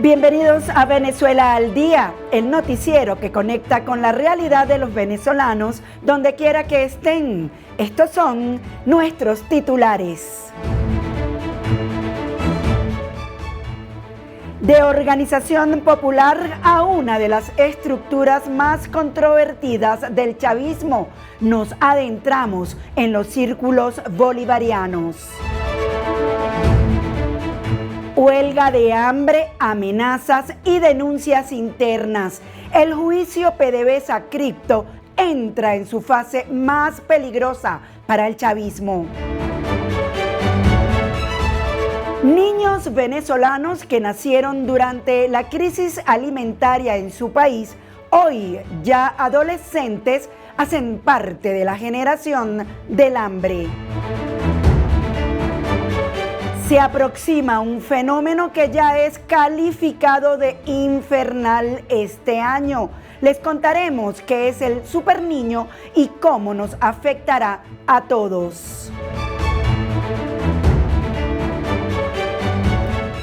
Bienvenidos a Venezuela al Día, el noticiero que conecta con la realidad de los venezolanos donde quiera que estén. Estos son nuestros titulares. De organización popular a una de las estructuras más controvertidas del chavismo, nos adentramos en los círculos bolivarianos. Huelga de hambre, amenazas y denuncias internas. El juicio PDVSA Cripto entra en su fase más peligrosa para el chavismo. Niños venezolanos que nacieron durante la crisis alimentaria en su país, hoy ya adolescentes, hacen parte de la generación del hambre. Se aproxima un fenómeno que ya es calificado de infernal este año. Les contaremos qué es el superniño y cómo nos afectará a todos.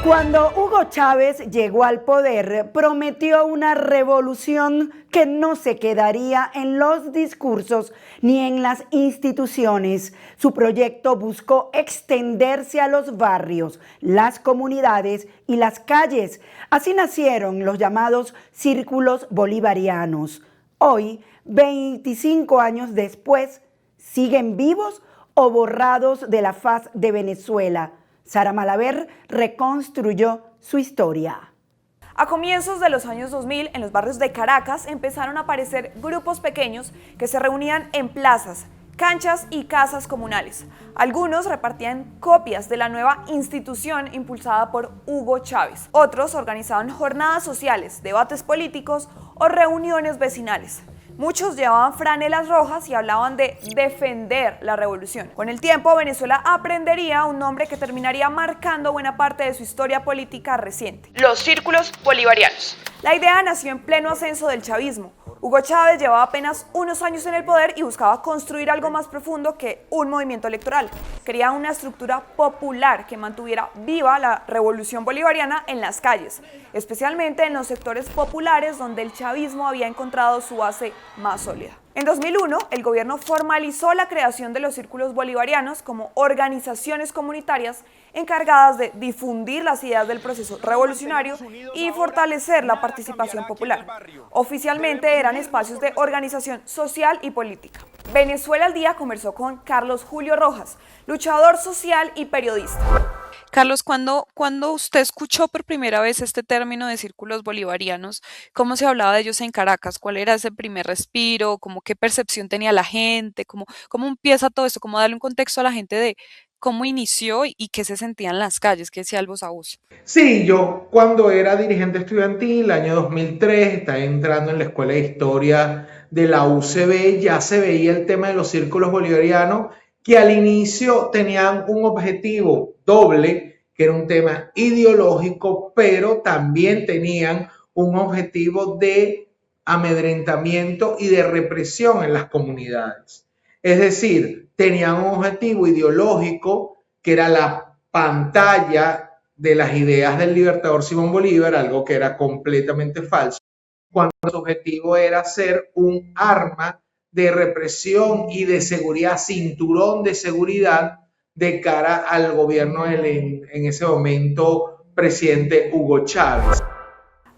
Cuando Hugo Chávez llegó al poder, prometió una revolución que no se quedaría en los discursos ni en las instituciones. Su proyecto buscó extenderse a los barrios, las comunidades y las calles. Así nacieron los llamados círculos bolivarianos. Hoy, 25 años después, ¿siguen vivos o borrados de la faz de Venezuela? Sara Malaver reconstruyó su historia. A comienzos de los años 2000, en los barrios de Caracas empezaron a aparecer grupos pequeños que se reunían en plazas, canchas y casas comunales. Algunos repartían copias de la nueva institución impulsada por Hugo Chávez. Otros organizaban jornadas sociales, debates políticos o reuniones vecinales. Muchos llevaban franelas rojas y hablaban de defender la revolución. Con el tiempo, Venezuela aprendería un nombre que terminaría marcando buena parte de su historia política reciente: los círculos bolivarianos. La idea nació en pleno ascenso del chavismo. Hugo Chávez llevaba apenas unos años en el poder y buscaba construir algo más profundo que un movimiento electoral. Quería una estructura popular que mantuviera viva la revolución bolivariana en las calles, especialmente en los sectores populares donde el chavismo había encontrado su base más sólida. En 2001, el gobierno formalizó la creación de los círculos bolivarianos como organizaciones comunitarias encargadas de difundir las ideas del proceso revolucionario y fortalecer la participación popular. Oficialmente eran espacios de organización social y política. Venezuela al Día conversó con Carlos Julio Rojas, luchador social y periodista. Carlos, ¿cuándo usted escuchó por primera vez este término de círculos bolivarianos? ¿Cómo se hablaba de ellos en Caracas? ¿Cuál era ese primer respiro? ¿Qué percepción tenía la gente? ¿Cómo empieza todo esto? ¿Cómo darle un contexto a la gente de cómo inició y qué se sentía en las calles? ¿Qué decía el voz a voz? Sí, yo cuando era dirigente estudiantil, año 2003, estaba entrando en la Escuela de Historia de la UCB, ya se veía el tema de los círculos bolivarianos, que al inicio tenían un objetivo doble, que era un tema ideológico, pero también tenían un objetivo de amedrentamiento y de represión en las comunidades. Es decir, tenían un objetivo ideológico que era la pantalla de las ideas del libertador Simón Bolívar, algo que era completamente falso, cuando su objetivo era ser un arma de represión y de seguridad, cinturón de seguridad de cara al gobierno en ese momento presidente Hugo Chávez.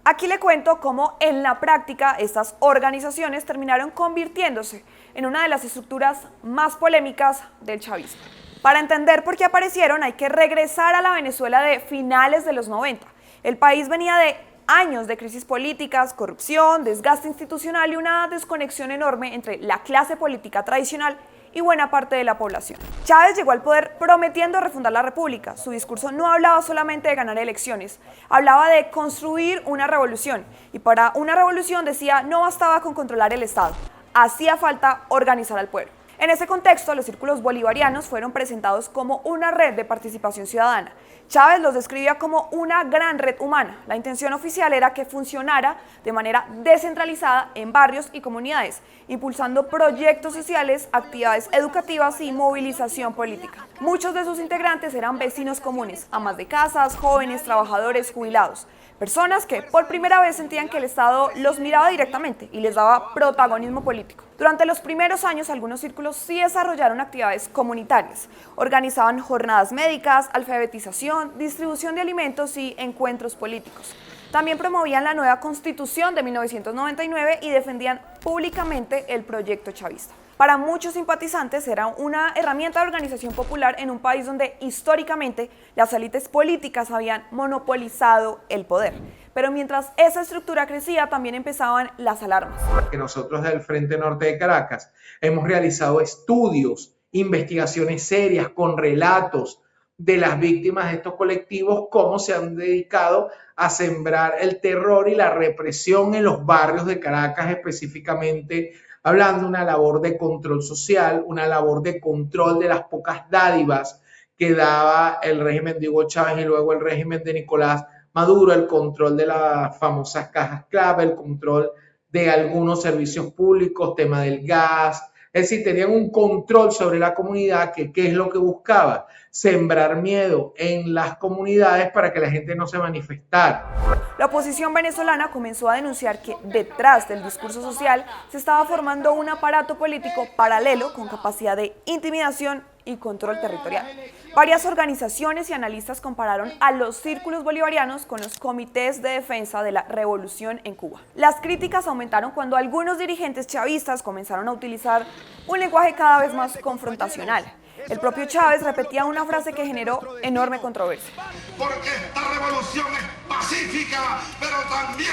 Aquí le cuento cómo en la práctica estas organizaciones terminaron convirtiéndose en una de las estructuras más polémicas del chavismo. Para entender por qué aparecieron hay que regresar a la Venezuela de finales de los 90. El país venía de años de crisis políticas, corrupción, desgaste institucional y una desconexión enorme entre la clase política tradicional y buena parte de la población. Chávez llegó al poder prometiendo refundar la república. Su discurso no hablaba solamente de ganar elecciones, hablaba de construir una revolución. Y para una revolución, decía, no bastaba con controlar el Estado, hacía falta organizar al pueblo. En ese contexto, los círculos bolivarianos fueron presentados como una red de participación ciudadana. Chávez los describía como una gran red humana. La intención oficial era que funcionara de manera descentralizada en barrios y comunidades, impulsando proyectos sociales, actividades educativas y movilización política. Muchos de sus integrantes eran vecinos comunes, amas de casas, jóvenes, trabajadores, jubilados. Personas que por primera vez sentían que el Estado los miraba directamente y les daba protagonismo político. Durante los primeros años, algunos círculos sí desarrollaron actividades comunitarias. Organizaban jornadas médicas, alfabetización, distribución de alimentos y encuentros políticos. También promovían la nueva Constitución de 1999 y defendían públicamente el proyecto chavista. Para muchos simpatizantes era una herramienta de organización popular en un país donde históricamente las élites políticas habían monopolizado el poder. Pero mientras esa estructura crecía, también empezaban las alarmas. Que nosotros del Frente Norte de Caracas hemos realizado estudios, investigaciones serias con relatos de las víctimas de estos colectivos, cómo se han dedicado a sembrar el terror y la represión en los barrios de Caracas, específicamente hablando de una labor de control social, una labor de control de las pocas dádivas que daba el régimen de Hugo Chávez y luego el régimen de Nicolás Maduro, el control de las famosas cajas clave, el control de algunos servicios públicos, tema del gas. Es decir, tenían un control sobre la comunidad que, ¿qué es lo que buscaba? Sembrar miedo en las comunidades para que la gente no se manifestara. La oposición venezolana comenzó a denunciar que detrás del discurso social se estaba formando un aparato político paralelo con capacidad de intimidación y control territorial. Varias organizaciones y analistas compararon a los círculos bolivarianos con los comités de defensa de la revolución en Cuba. Las críticas aumentaron cuando algunos dirigentes chavistas comenzaron a utilizar un lenguaje cada vez más confrontacional. El propio Chávez repetía una frase que generó enorme controversia. Porque esta revolución es pacífica, pero también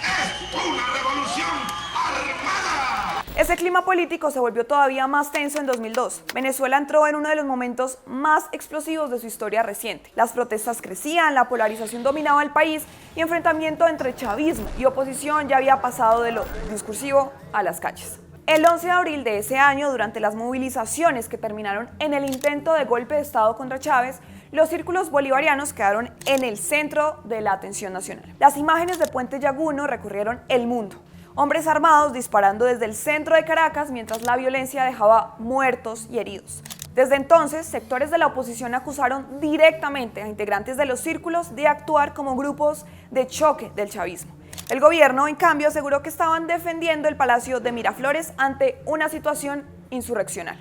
es una revolución armada. Ese clima político se volvió todavía más tenso en 2002. Venezuela entró en uno de los momentos más explosivos de su historia reciente. Las protestas crecían, la polarización dominaba el país y enfrentamiento entre chavismo y oposición ya había pasado de lo discursivo a las calles. El 11 de abril de ese año, durante las movilizaciones que terminaron en el intento de golpe de Estado contra Chávez, los círculos bolivarianos quedaron en el centro de la atención nacional. Las imágenes de Puente Llaguno recorrieron el mundo. Hombres armados disparando desde el centro de Caracas mientras la violencia dejaba muertos y heridos. Desde entonces, sectores de la oposición acusaron directamente a integrantes de los círculos de actuar como grupos de choque del chavismo. El gobierno, en cambio, aseguró que estaban defendiendo el Palacio de Miraflores ante una situación insurreccional.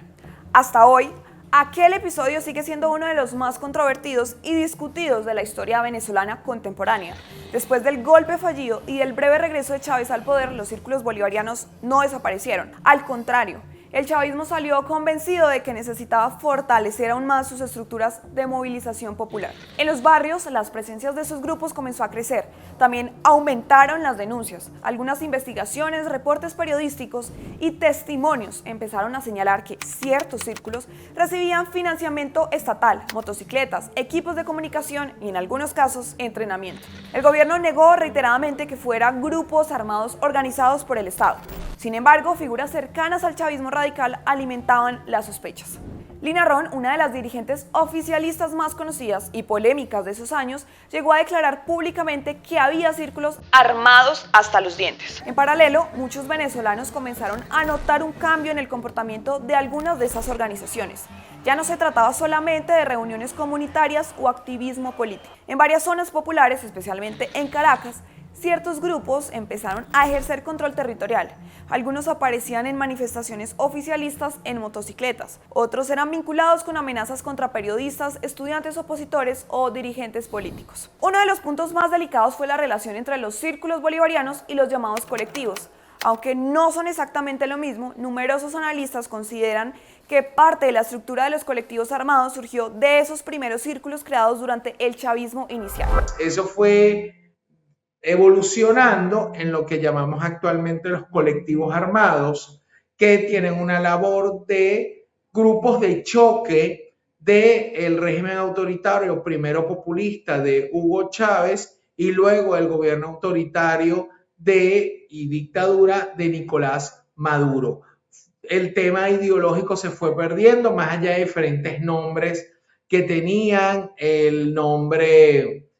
Hasta hoy, aquel episodio sigue siendo uno de los más controvertidos y discutidos de la historia venezolana contemporánea. Después del golpe fallido y del breve regreso de Chávez al poder, los círculos bolivarianos no desaparecieron. Al contrario, el chavismo salió convencido de que necesitaba fortalecer aún más sus estructuras de movilización popular. En los barrios, las presencias de esos grupos comenzó a crecer. También aumentaron las denuncias. Algunas investigaciones, reportes periodísticos y testimonios empezaron a señalar que ciertos círculos recibían financiamiento estatal, motocicletas, equipos de comunicación y, en algunos casos, entrenamiento. El gobierno negó reiteradamente que fueran grupos armados organizados por el Estado. Sin embargo, figuras cercanas al chavismo radical alimentaban las sospechas. Lina Ron, una de las dirigentes oficialistas más conocidas y polémicas de esos años, llegó a declarar públicamente que había círculos armados hasta los dientes. En paralelo, muchos venezolanos comenzaron a notar un cambio en el comportamiento de algunas de esas organizaciones. Ya no se trataba solamente de reuniones comunitarias o activismo político. En varias zonas populares, especialmente en Caracas, ciertos grupos empezaron a ejercer control territorial. Algunos aparecían en manifestaciones oficialistas en motocicletas. Otros eran vinculados con amenazas contra periodistas, estudiantes opositores o dirigentes políticos. Uno de los puntos más delicados fue la relación entre los círculos bolivarianos y los llamados colectivos. Aunque no son exactamente lo mismo, numerosos analistas consideran que parte de la estructura de los colectivos armados surgió de esos primeros círculos creados durante el chavismo inicial. Eso fue evolucionando en lo que llamamos actualmente los colectivos armados, que tienen una labor de grupos de choque del régimen autoritario, primero populista de Hugo Chávez y luego el gobierno autoritario y dictadura de Nicolás Maduro. El tema ideológico se fue perdiendo, más allá de diferentes nombres que tenían el nombre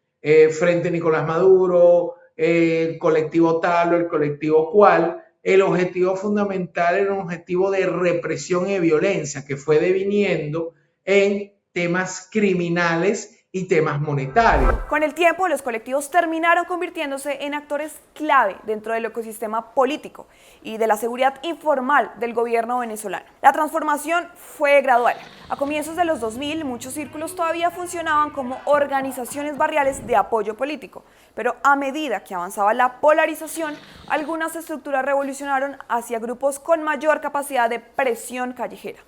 Frente Nicolás Maduro, el colectivo tal o el colectivo cual. El objetivo fundamental era un objetivo de represión y violencia que fue deviniendo en temas criminales y temas monetarios. Con el tiempo, los colectivos terminaron convirtiéndose en actores clave dentro del ecosistema político y de la seguridad informal del gobierno venezolano. La transformación fue gradual. A comienzos de los 2000, muchos círculos todavía funcionaban como organizaciones barriales de apoyo político, pero a medida que avanzaba la polarización, algunas estructuras revolucionaron hacia grupos con mayor capacidad de presión callejera.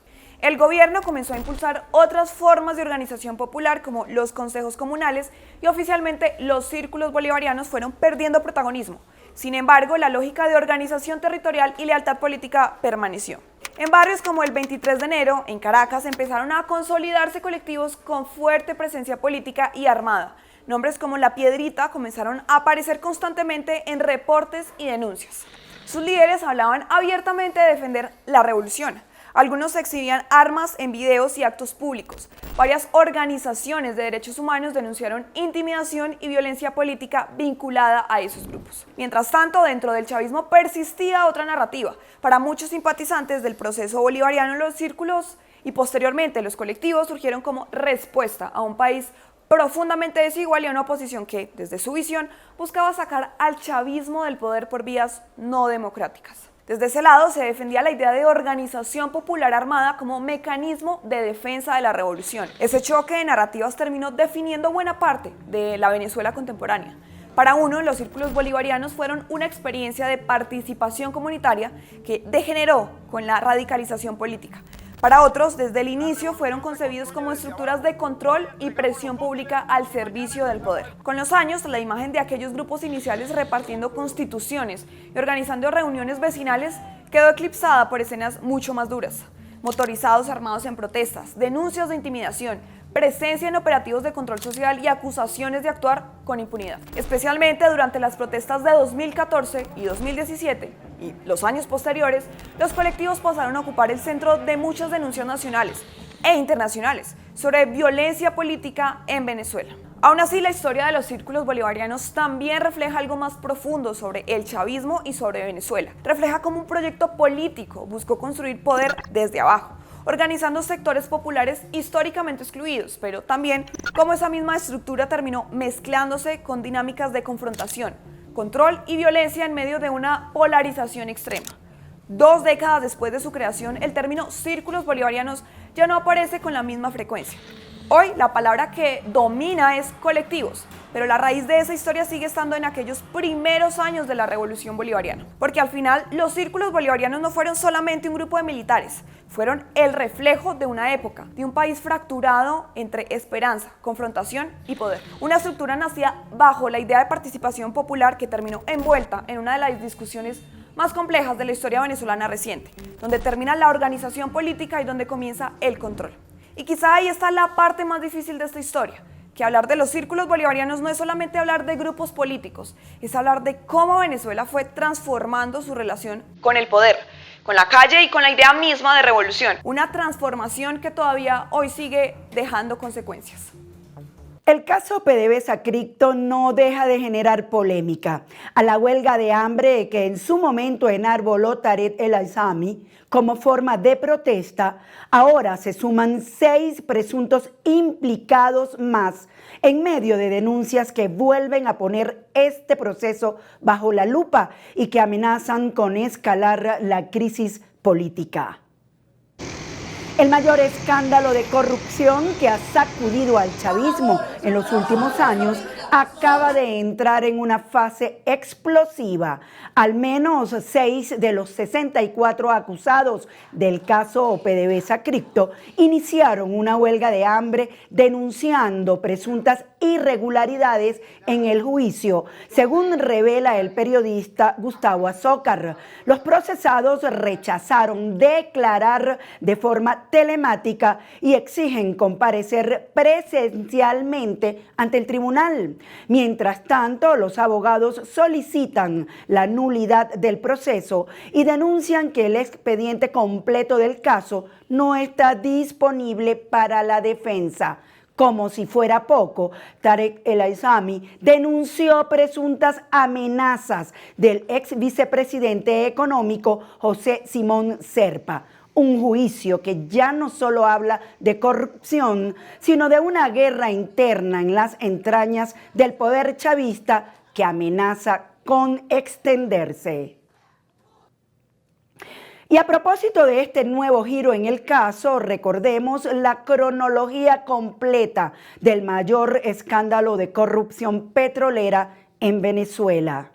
El gobierno comenzó a impulsar otras formas de organización popular como los consejos comunales y oficialmente los círculos bolivarianos fueron perdiendo protagonismo. Sin embargo, la lógica de organización territorial y lealtad política permaneció. En barrios como el 23 de enero, en Caracas, empezaron a consolidarse colectivos con fuerte presencia política y armada. Nombres como La Piedrita comenzaron a aparecer constantemente en reportes y denuncias. Sus líderes hablaban abiertamente de defender la revolución. Algunos exhibían armas en videos y actos públicos. Varias organizaciones de derechos humanos denunciaron intimidación y violencia política vinculada a esos grupos. Mientras tanto, dentro del chavismo persistía otra narrativa. Para muchos simpatizantes del proceso bolivariano, los círculos y posteriormente los colectivos surgieron como respuesta a un país profundamente desigual y a una oposición que, desde su visión, buscaba sacar al chavismo del poder por vías no democráticas. Desde ese lado se defendía la idea de organización popular armada como mecanismo de defensa de la revolución. Ese choque de narrativas terminó definiendo buena parte de la Venezuela contemporánea. Para uno, los círculos bolivarianos fueron una experiencia de participación comunitaria que degeneró con la radicalización política. Para otros, desde el inicio fueron concebidos como estructuras de control y presión pública al servicio del poder. Con los años, la imagen de aquellos grupos iniciales repartiendo constituciones y organizando reuniones vecinales quedó eclipsada por escenas mucho más duras. Motorizados armados en protestas, denuncias de intimidación, presencia en operativos de control social y acusaciones de actuar con impunidad. Especialmente durante las protestas de 2014 y 2017 y los años posteriores, los colectivos pasaron a ocupar el centro de muchas denuncias nacionales e internacionales sobre violencia política en Venezuela. Aún así, la historia de los círculos bolivarianos también refleja algo más profundo sobre el chavismo y sobre Venezuela. Refleja cómo un proyecto político buscó construir poder desde abajo, organizando sectores populares históricamente excluidos, pero también cómo esa misma estructura terminó mezclándose con dinámicas de confrontación, control y violencia en medio de una polarización extrema. 2 décadas después de su creación, el término círculos bolivarianos ya no aparece con la misma frecuencia. Hoy la palabra que domina es colectivos, pero la raíz de esa historia sigue estando en aquellos primeros años de la Revolución Bolivariana. Porque al final los círculos bolivarianos no fueron solamente un grupo de militares, fueron el reflejo de una época, de un país fracturado entre esperanza, confrontación y poder. Una estructura nacida bajo la idea de participación popular que terminó envuelta en una de las discusiones más complejas de la historia venezolana reciente, donde termina la organización política y donde comienza el control. Y quizá ahí está la parte más difícil de esta historia, que hablar de los círculos bolivarianos no es solamente hablar de grupos políticos, es hablar de cómo Venezuela fue transformando su relación con el poder, con la calle y con la idea misma de revolución. Una transformación que todavía hoy sigue dejando consecuencias. El caso PDVSA Cripto no deja de generar polémica. A la huelga de hambre que en su momento enarboló Tarek El Aissami como forma de protesta, ahora se suman 6 presuntos implicados más en medio de denuncias que vuelven a poner este proceso bajo la lupa y que amenazan con escalar la crisis política. El mayor escándalo de corrupción que ha sacudido al chavismo en los últimos años acaba de entrar en una fase explosiva. Al menos 6 de los 64 acusados del caso PDVSA Cripto iniciaron una huelga de hambre denunciando presuntas irregularidades en el juicio, según revela el periodista Gustavo Azócar. Los procesados rechazaron declarar de forma telemática y exigen comparecer presencialmente ante el tribunal. Mientras tanto, los abogados solicitan la nulidad del proceso y denuncian que el expediente completo del caso no está disponible para la defensa. Como si fuera poco, Tarek El Aissami denunció presuntas amenazas del ex vicepresidente económico José Simón Serpa. Un juicio que ya no solo habla de corrupción, sino de una guerra interna en las entrañas del poder chavista que amenaza con extenderse. Y a propósito de este nuevo giro en el caso, recordemos la cronología completa del mayor escándalo de corrupción petrolera en Venezuela.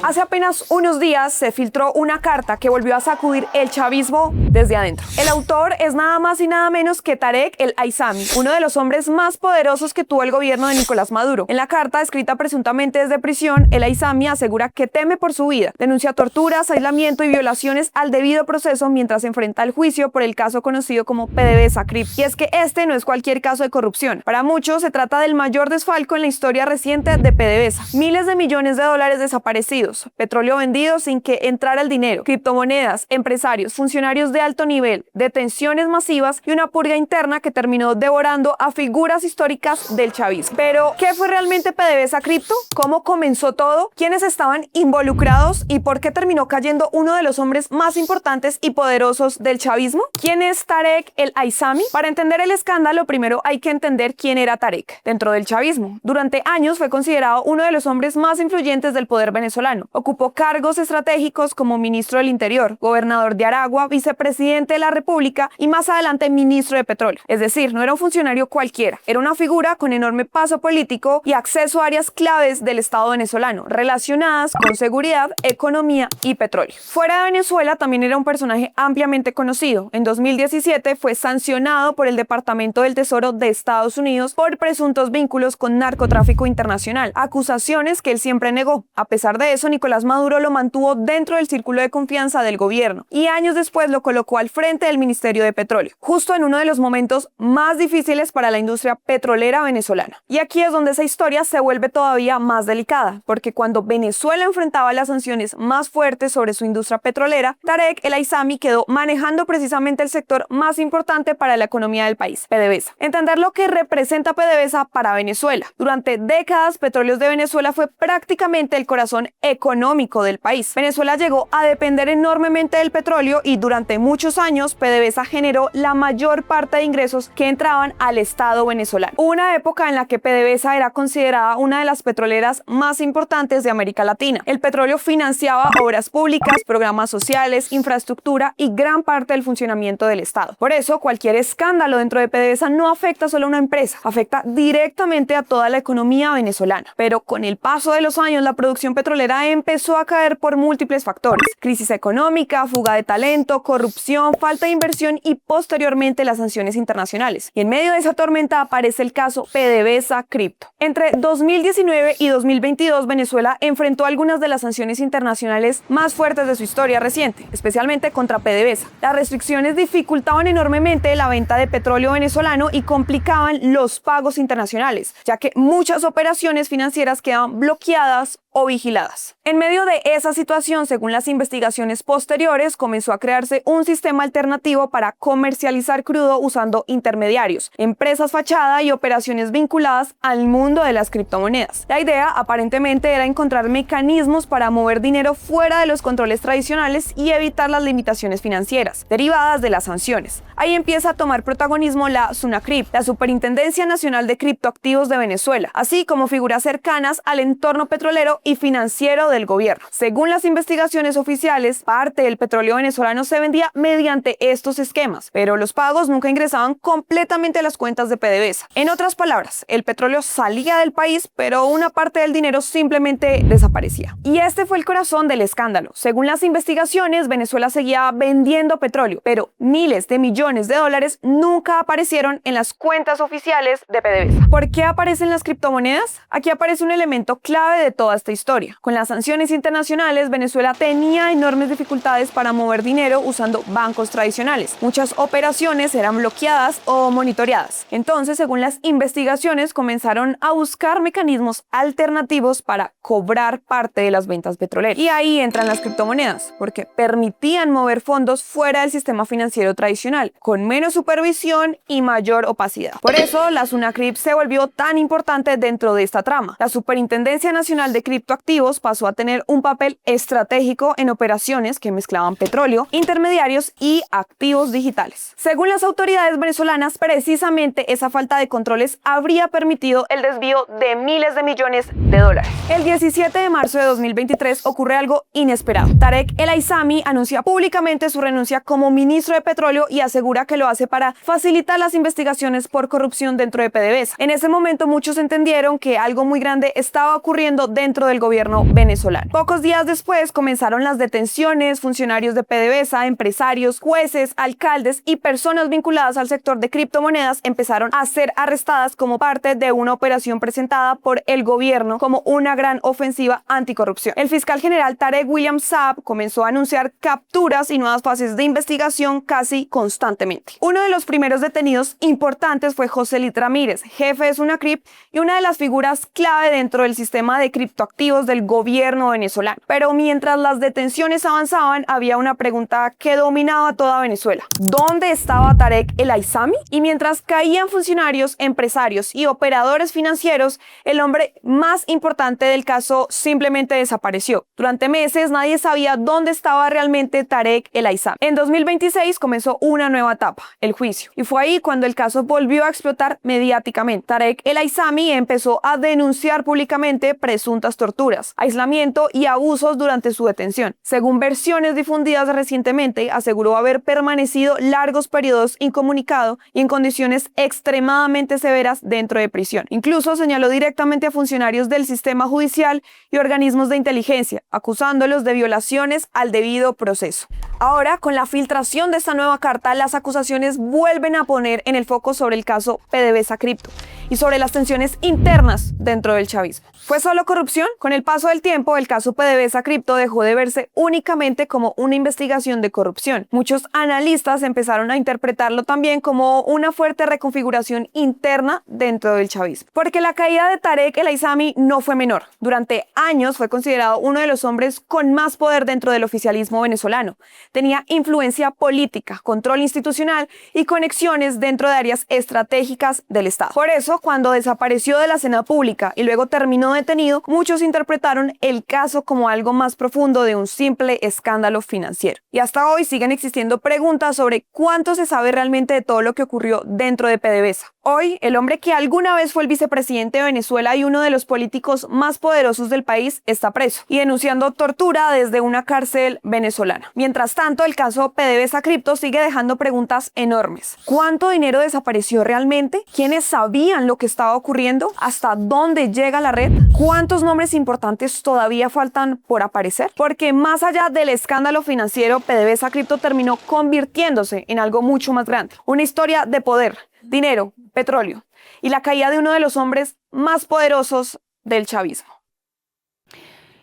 Hace apenas unos días se filtró una carta que volvió a sacudir el chavismo desde adentro. El autor es nada más y nada menos que Tarek El Aissami, uno de los hombres más poderosos que tuvo el gobierno de Nicolás Maduro. En la carta, escrita presuntamente desde prisión, El Aissami asegura que teme por su vida, denuncia torturas, aislamiento y violaciones al debido proceso mientras enfrenta el juicio por el caso conocido como PDVSA-Crip. Y es que este no es cualquier caso de corrupción. Para muchos se trata del mayor desfalco en la historia reciente de PDVSA. Miles de millones de dólares desaparecidos, petróleo vendido sin que entrara el dinero, criptomonedas, empresarios, funcionarios de alto nivel, detenciones masivas y una purga interna que terminó devorando a figuras históricas del chavismo. Pero, ¿qué fue realmente PDVSA Cripto? ¿Cómo comenzó todo? ¿Quiénes estaban involucrados? ¿Y por qué terminó cayendo uno de los hombres más importantes y poderosos del chavismo? ¿Quién es Tarek El Aissami? Para entender el escándalo, primero hay que entender quién era Tarek dentro del chavismo. Durante años fue considerado uno de los hombres más influyentes del poder venezolano. Ocupó cargos estratégicos como ministro del Interior, gobernador de Aragua, vicepresidente de la República y más adelante ministro de Petróleo. Es decir, no era un funcionario cualquiera, era una figura con enorme paso político y acceso a áreas claves del Estado venezolano, relacionadas con seguridad, economía y petróleo. Fuera de Venezuela también era un personaje ampliamente conocido. En 2017 fue sancionado por el Departamento del Tesoro de Estados Unidos por presuntos vínculos con narcotráfico internacional, acusaciones que él siempre negó. A pesar de eso, Nicolás Maduro lo mantuvo dentro del círculo de confianza del gobierno y años después lo colocó al frente del Ministerio de Petróleo, justo en uno de los momentos más difíciles para la industria petrolera venezolana. Y aquí es donde esa historia se vuelve todavía más delicada, porque cuando Venezuela enfrentaba las sanciones más fuertes sobre su industria petrolera, Tarek El Aissami quedó manejando precisamente el sector más importante para la economía del país, PDVSA. Entender lo que representa PDVSA para Venezuela. Durante décadas, Petróleos de Venezuela fue prácticamente el corazón económico del país. Venezuela llegó a depender enormemente del petróleo y durante muchos años PDVSA generó la mayor parte de ingresos que entraban al Estado venezolano. Hubo una época en la que PDVSA era considerada una de las petroleras más importantes de América Latina. El petróleo financiaba obras públicas, programas sociales, infraestructura y gran parte del funcionamiento del Estado. Por eso, cualquier escándalo dentro de PDVSA no afecta solo a una empresa, afecta directamente a toda la economía venezolana. Pero con el paso de los años, la producción petrolera empezó a caer por múltiples factores: crisis económica, fuga de talento, corrupción, falta de inversión y posteriormente las sanciones internacionales. Y en medio de esa tormenta aparece el caso PDVSA Cripto. Entre 2019 y 2022, Venezuela enfrentó algunas de las sanciones internacionales más fuertes de su historia reciente, especialmente contra PDVSA. Las restricciones dificultaban enormemente la venta de petróleo venezolano y complicaban los pagos internacionales, ya que muchas operaciones financieras quedaban bloqueadas o vigiladas. En medio de esa situación, según las investigaciones posteriores, comenzó a crearse un sistema alternativo para comercializar crudo usando intermediarios, empresas fachada y operaciones vinculadas al mundo de las criptomonedas. La idea aparentemente era encontrar mecanismos para mover dinero fuera de los controles tradicionales y evitar las limitaciones financieras derivadas de las sanciones. Ahí empieza a tomar protagonismo la SUNACRIP, la Superintendencia Nacional de Criptoactivos de Venezuela, así como figuras cercanas al entorno petrolero y financiero del gobierno. Según las investigaciones oficiales, parte del petróleo venezolano se vendía mediante estos esquemas, pero los pagos nunca ingresaban completamente a las cuentas de PDVSA. En otras palabras, el petróleo salía del país, pero una parte del dinero simplemente desaparecía. Y este fue el corazón del escándalo. Según las investigaciones, Venezuela seguía vendiendo petróleo, pero miles de millones de dólares nunca aparecieron en las cuentas oficiales de PDVSA. ¿Por qué aparecen las criptomonedas? Aquí aparece un elemento clave de toda esta esta historia. Con las sanciones internacionales, Venezuela tenía enormes dificultades para mover dinero usando bancos tradicionales. Muchas operaciones eran bloqueadas o monitoreadas. Entonces, según las investigaciones, comenzaron a buscar mecanismos alternativos para cobrar parte de las ventas petroleras. Y ahí entran las criptomonedas, porque permitían mover fondos fuera del sistema financiero tradicional, con menos supervisión y mayor opacidad. Por eso, la Sunacrip se volvió tan importante dentro de esta trama. La Superintendencia Nacional de Criptoactivos pasó a tener un papel estratégico en operaciones que mezclaban petróleo, intermediarios y activos digitales. Según las autoridades venezolanas, precisamente esa falta de controles habría permitido el desvío de miles de millones de dólares. El 17 de marzo de 2023 ocurre algo inesperado. Tarek El Aissami anuncia públicamente su renuncia como ministro de Petróleo y asegura que lo hace para facilitar las investigaciones por corrupción dentro de PDVSA. En ese momento muchos entendieron que algo muy grande estaba ocurriendo dentro del gobierno venezolano. Pocos días después comenzaron las detenciones, funcionarios de PDVSA, empresarios, jueces, alcaldes y personas vinculadas al sector de criptomonedas empezaron a ser arrestadas como parte de una operación presentada por el gobierno como una gran ofensiva anticorrupción. El fiscal general Tarek William Saab comenzó a anunciar capturas y nuevas fases de investigación casi constantemente. Uno de los primeros detenidos importantes fue José Lit Ramírez, jefe de Sunacrip y una de las figuras clave dentro del sistema de criptoactivos del gobierno venezolano. Pero mientras las detenciones avanzaban, había una pregunta que dominaba toda Venezuela. ¿Dónde estaba Tarek El Aissami? Y mientras caían funcionarios, empresarios y operadores financieros, el hombre más importante del caso simplemente desapareció. Durante meses nadie sabía dónde estaba realmente Tarek El Aissami. En 2026 comenzó una nueva etapa, el juicio. Y fue ahí cuando el caso volvió a explotar mediáticamente. Tarek El Aissami empezó a denunciar públicamente presuntas torturas, aislamiento y abusos durante su detención. Según versiones difundidas recientemente, aseguró haber permanecido largos periodos incomunicado y en condiciones extremadamente severas dentro de prisión. Incluso señaló directamente a funcionarios del sistema judicial y organismos de inteligencia, acusándolos de violaciones al debido proceso. Ahora, con la filtración de esta nueva carta, las acusaciones vuelven a poner en el foco sobre el caso PDVSA Cripto y sobre las tensiones internas dentro del chavismo. ¿Fue solo corrupción? Con el paso del tiempo, el caso PDVSA Cripto dejó de verse únicamente como una investigación de corrupción. Muchos analistas empezaron a interpretarlo también como una fuerte reconfiguración interna dentro del chavismo. Porque la caída de Tarek El Aissami no fue menor. Durante años fue considerado uno de los hombres con más poder dentro del oficialismo venezolano. Tenía influencia política, control institucional y conexiones dentro de áreas estratégicas del Estado. Por eso, cuando desapareció de la escena pública y luego terminó detenido, muchos interpretaron el caso como algo más profundo de un simple escándalo financiero. Y hasta hoy siguen existiendo preguntas sobre cuánto se sabe realmente de todo lo que ocurrió dentro de PDVSA. Hoy, el hombre que alguna vez fue el vicepresidente de Venezuela y uno de los políticos más poderosos del país está preso y denunciando tortura desde una cárcel venezolana. Mientras tanto, el caso PDVSA Cripto sigue dejando preguntas enormes. ¿Cuánto dinero desapareció realmente? ¿Quiénes sabían lo que estaba ocurriendo? ¿Hasta dónde llega la red? ¿Cuántos nombres importantes todavía faltan por aparecer? Porque más allá del escándalo financiero, PDVSA Cripto terminó convirtiéndose en algo mucho más grande. Una historia de poder, dinero, petróleo y la caída de uno de los hombres más poderosos del chavismo.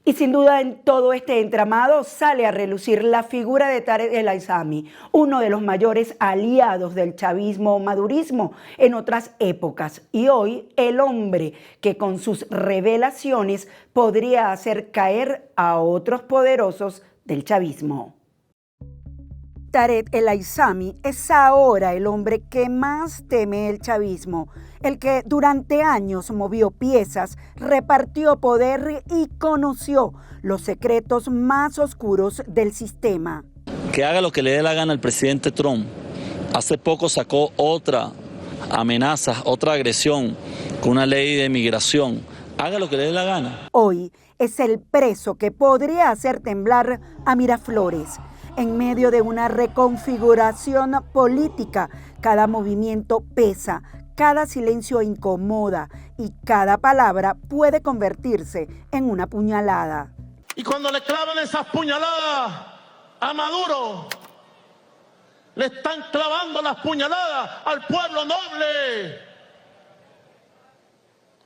Y sin duda en todo este entramado sale a relucir la figura de Tarek El Aissami, uno de los mayores aliados del chavismo madurismo en otras épocas y hoy el hombre que con sus revelaciones podría hacer caer a otros poderosos del chavismo. Tarek El Aissami es ahora el hombre que más teme el chavismo, el que durante años movió piezas, repartió poder y conoció los secretos más oscuros del sistema. Que haga lo que le dé la gana al presidente Trump. Hace poco sacó otra amenaza, otra agresión con una ley de migración. Haga lo que le dé la gana. Hoy es el preso que podría hacer temblar a Miraflores. En medio de una reconfiguración política, cada movimiento pesa, cada silencio incomoda y cada palabra puede convertirse en una puñalada. Y cuando le clavan esas puñaladas a Maduro, le están clavando las puñaladas al pueblo noble,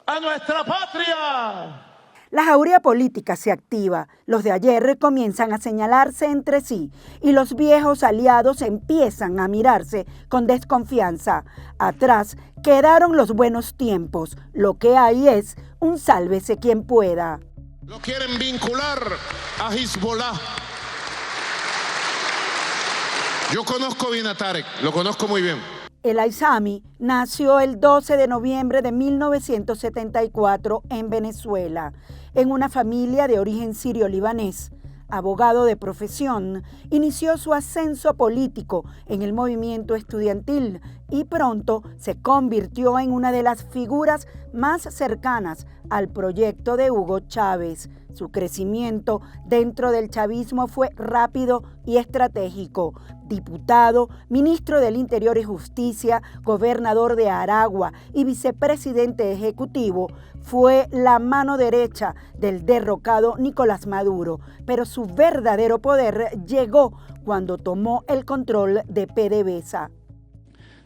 a nuestra patria. La jauría política se activa, los de ayer comienzan a señalarse entre sí y los viejos aliados empiezan a mirarse con desconfianza. Atrás quedaron los buenos tiempos, lo que hay es un sálvese quien pueda. Lo quieren vincular a Hezbollah. Yo conozco bien a Tarek, lo conozco muy bien. El Aizami nació el 12 de noviembre de 1974 en Venezuela, en una familia de origen sirio-libanés. Abogado de profesión, inició su ascenso político en el movimiento estudiantil y pronto se convirtió en una de las figuras más cercanas al proyecto de Hugo Chávez. Su crecimiento dentro del chavismo fue rápido y estratégico. Diputado, ministro del Interior y Justicia, gobernador de Aragua y vicepresidente ejecutivo, fue la mano derecha del derrocado Nicolás Maduro, pero su verdadero poder llegó cuando tomó el control de PDVSA.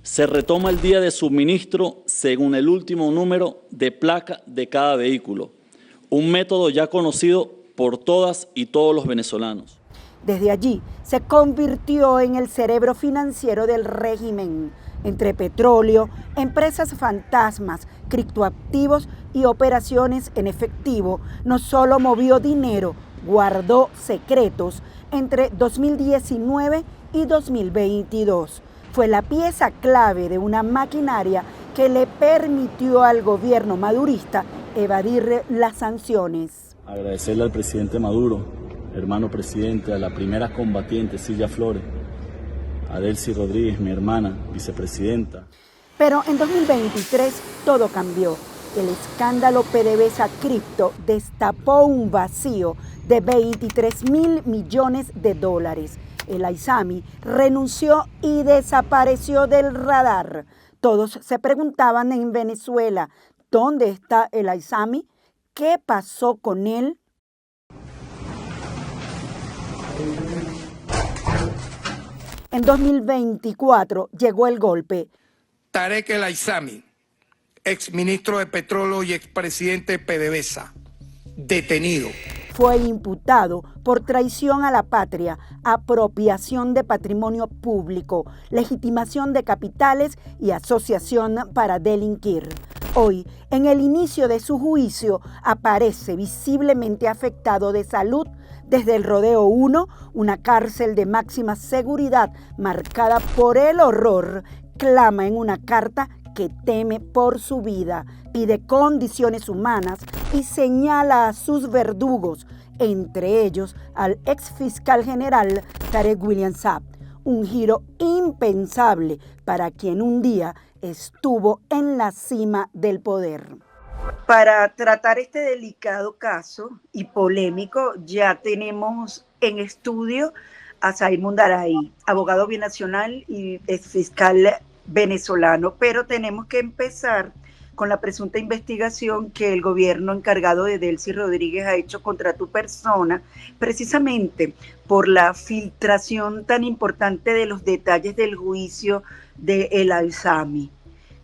Se retoma el día de suministro según el último número de placa de cada vehículo, un método ya conocido por todas y todos los venezolanos. Desde allí se convirtió en el cerebro financiero del régimen. Entre petróleo, empresas fantasmas, criptoactivos y operaciones en efectivo, no solo movió dinero, guardó secretos entre 2019 y 2022. Fue la pieza clave de una maquinaria que le permitió al gobierno madurista evadir las sanciones. Agradecerle al presidente Maduro, hermano presidente, a la primera combatiente Silvia Flores, a Delcy Rodríguez, mi hermana, vicepresidenta. Pero en 2023 todo cambió. El escándalo PDVSA Cripto destapó un vacío de 23.000 millones de dólares. El Aizami renunció y desapareció del radar. Todos se preguntaban en Venezuela, ¿dónde está el Aizami? ¿Qué pasó con él? En 2024 llegó el golpe. Tarek El Aizami, exministro de Petróleo y expresidente de PDVSA, detenido. Fue imputado por traición a la patria, apropiación de patrimonio público, legitimación de capitales y asociación para delinquir. Hoy, en el inicio de su juicio, aparece visiblemente afectado de salud desde el Rodeo 1, una cárcel de máxima seguridad marcada por el horror, clama en una carta que teme por su vida, pide condiciones humanas y señala a sus verdugos, entre ellos al exfiscal general Tarek William Saab, un giro impensable para quien un día estuvo en la cima del poder. Para tratar este delicado caso y polémico, ya tenemos en estudio a Said Mundaray, abogado binacional y exfiscal venezolano, pero tenemos que empezar con la presunta investigación que el gobierno encargado de Delcy Rodríguez ha hecho contra tu persona, precisamente por la filtración tan importante de los detalles del juicio de El Aizami.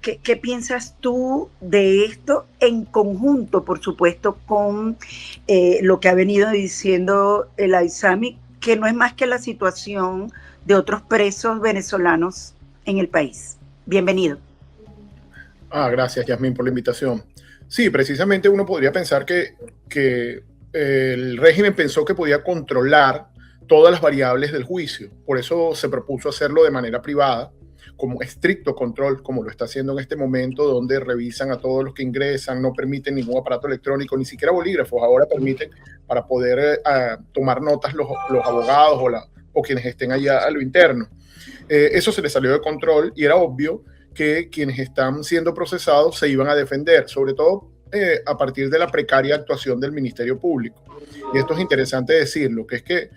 ¿Qué piensas tú de esto en conjunto, por supuesto, con lo que ha venido diciendo El Aizami, que no es más que la situación de otros presos venezolanos en el país? Bienvenido. Gracias, Yasmín, por la invitación. Sí, precisamente uno podría pensar que el régimen pensó que podía controlar todas las variables del juicio. Por eso se propuso hacerlo de manera privada, como estricto control, como lo está haciendo en este momento, donde revisan a todos los que ingresan, no permiten ningún aparato electrónico, ni siquiera bolígrafos. Ahora permiten para poder tomar notas los abogados o quienes estén allá a lo interno. Eso se les salió de control y era obvio que quienes están siendo procesados se iban a defender, sobre todo a partir de la precaria actuación del Ministerio Público. Y esto es interesante decirlo, que es que,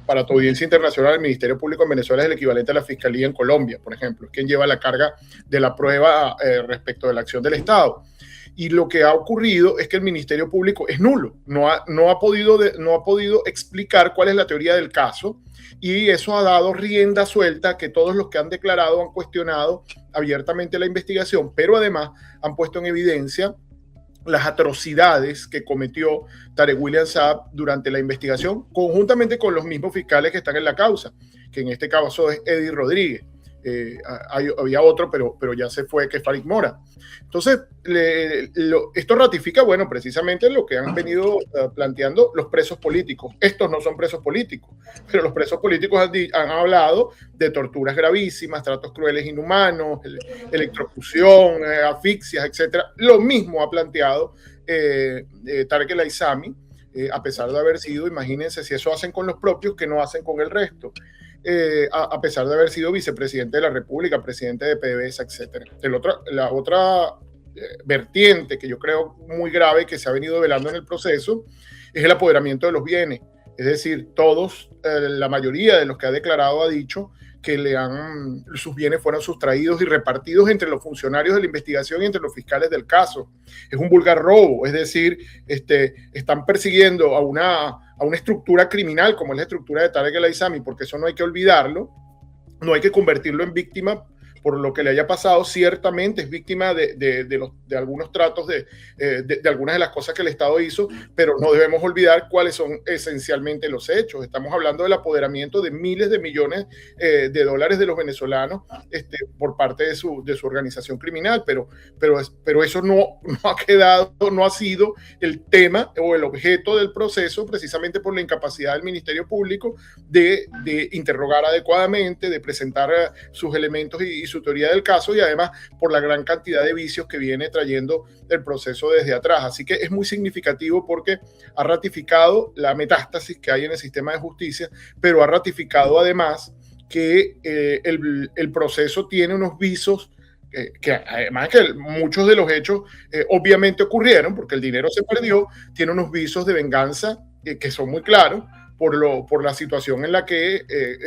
para tu audiencia internacional, el Ministerio Público en Venezuela es el equivalente a la Fiscalía en Colombia, por ejemplo, es quien lleva la carga de la prueba respecto de la acción del Estado. Y lo que ha ocurrido es que el Ministerio Público es nulo, no ha podido explicar cuál es la teoría del caso, y eso ha dado rienda suelta a que todos los que han declarado han cuestionado abiertamente la investigación, pero además han puesto en evidencia las atrocidades que cometió Tarek William Saab durante la investigación, conjuntamente con los mismos fiscales que están en la causa, que en este caso es Eddie Rodríguez. Había otro, pero ya se fue, que es Farid Mora. Entonces, esto ratifica, bueno, precisamente lo que han venido planteando los presos políticos. Estos no son presos políticos, pero los presos políticos han hablado de torturas gravísimas, tratos crueles, inhumanos, electrocución, asfixias, etc. Lo mismo ha planteado Tarek El Aissami, a pesar de haber sido, imagínense, si eso hacen con los propios, que no hacen con el resto. A pesar de haber sido vicepresidente de la República, presidente de PDVSA, etc. La otra vertiente que yo creo muy grave que se ha venido velando en el proceso es el apoderamiento de los bienes. Es decir, la mayoría de los que ha declarado ha dicho que sus bienes fueron sustraídos y repartidos entre los funcionarios de la investigación y entre los fiscales del caso. Es un vulgar robo, es decir, están persiguiendo a una estructura criminal como es la estructura de Tarek El Aissami, porque eso no hay que olvidarlo, no hay que convertirlo en víctima por lo que le haya pasado. Ciertamente es víctima de algunos tratos, de algunas de las cosas que el Estado hizo, pero no debemos olvidar cuáles son esencialmente los hechos. Estamos hablando del apoderamiento de miles de millones de dólares de los venezolanos por parte de su organización criminal, pero eso no ha sido el tema o el objeto del proceso, precisamente por la incapacidad del Ministerio Público de interrogar adecuadamente, de presentar sus elementos y su teoría del caso, y además por la gran cantidad de vicios que viene trayendo el proceso desde atrás. Así que es muy significativo porque ha ratificado la metástasis que hay en el sistema de justicia, pero ha ratificado además que el proceso tiene unos visos que además que muchos de los hechos obviamente ocurrieron porque el dinero se perdió, tiene unos visos de venganza que son muy claros por la situación en la que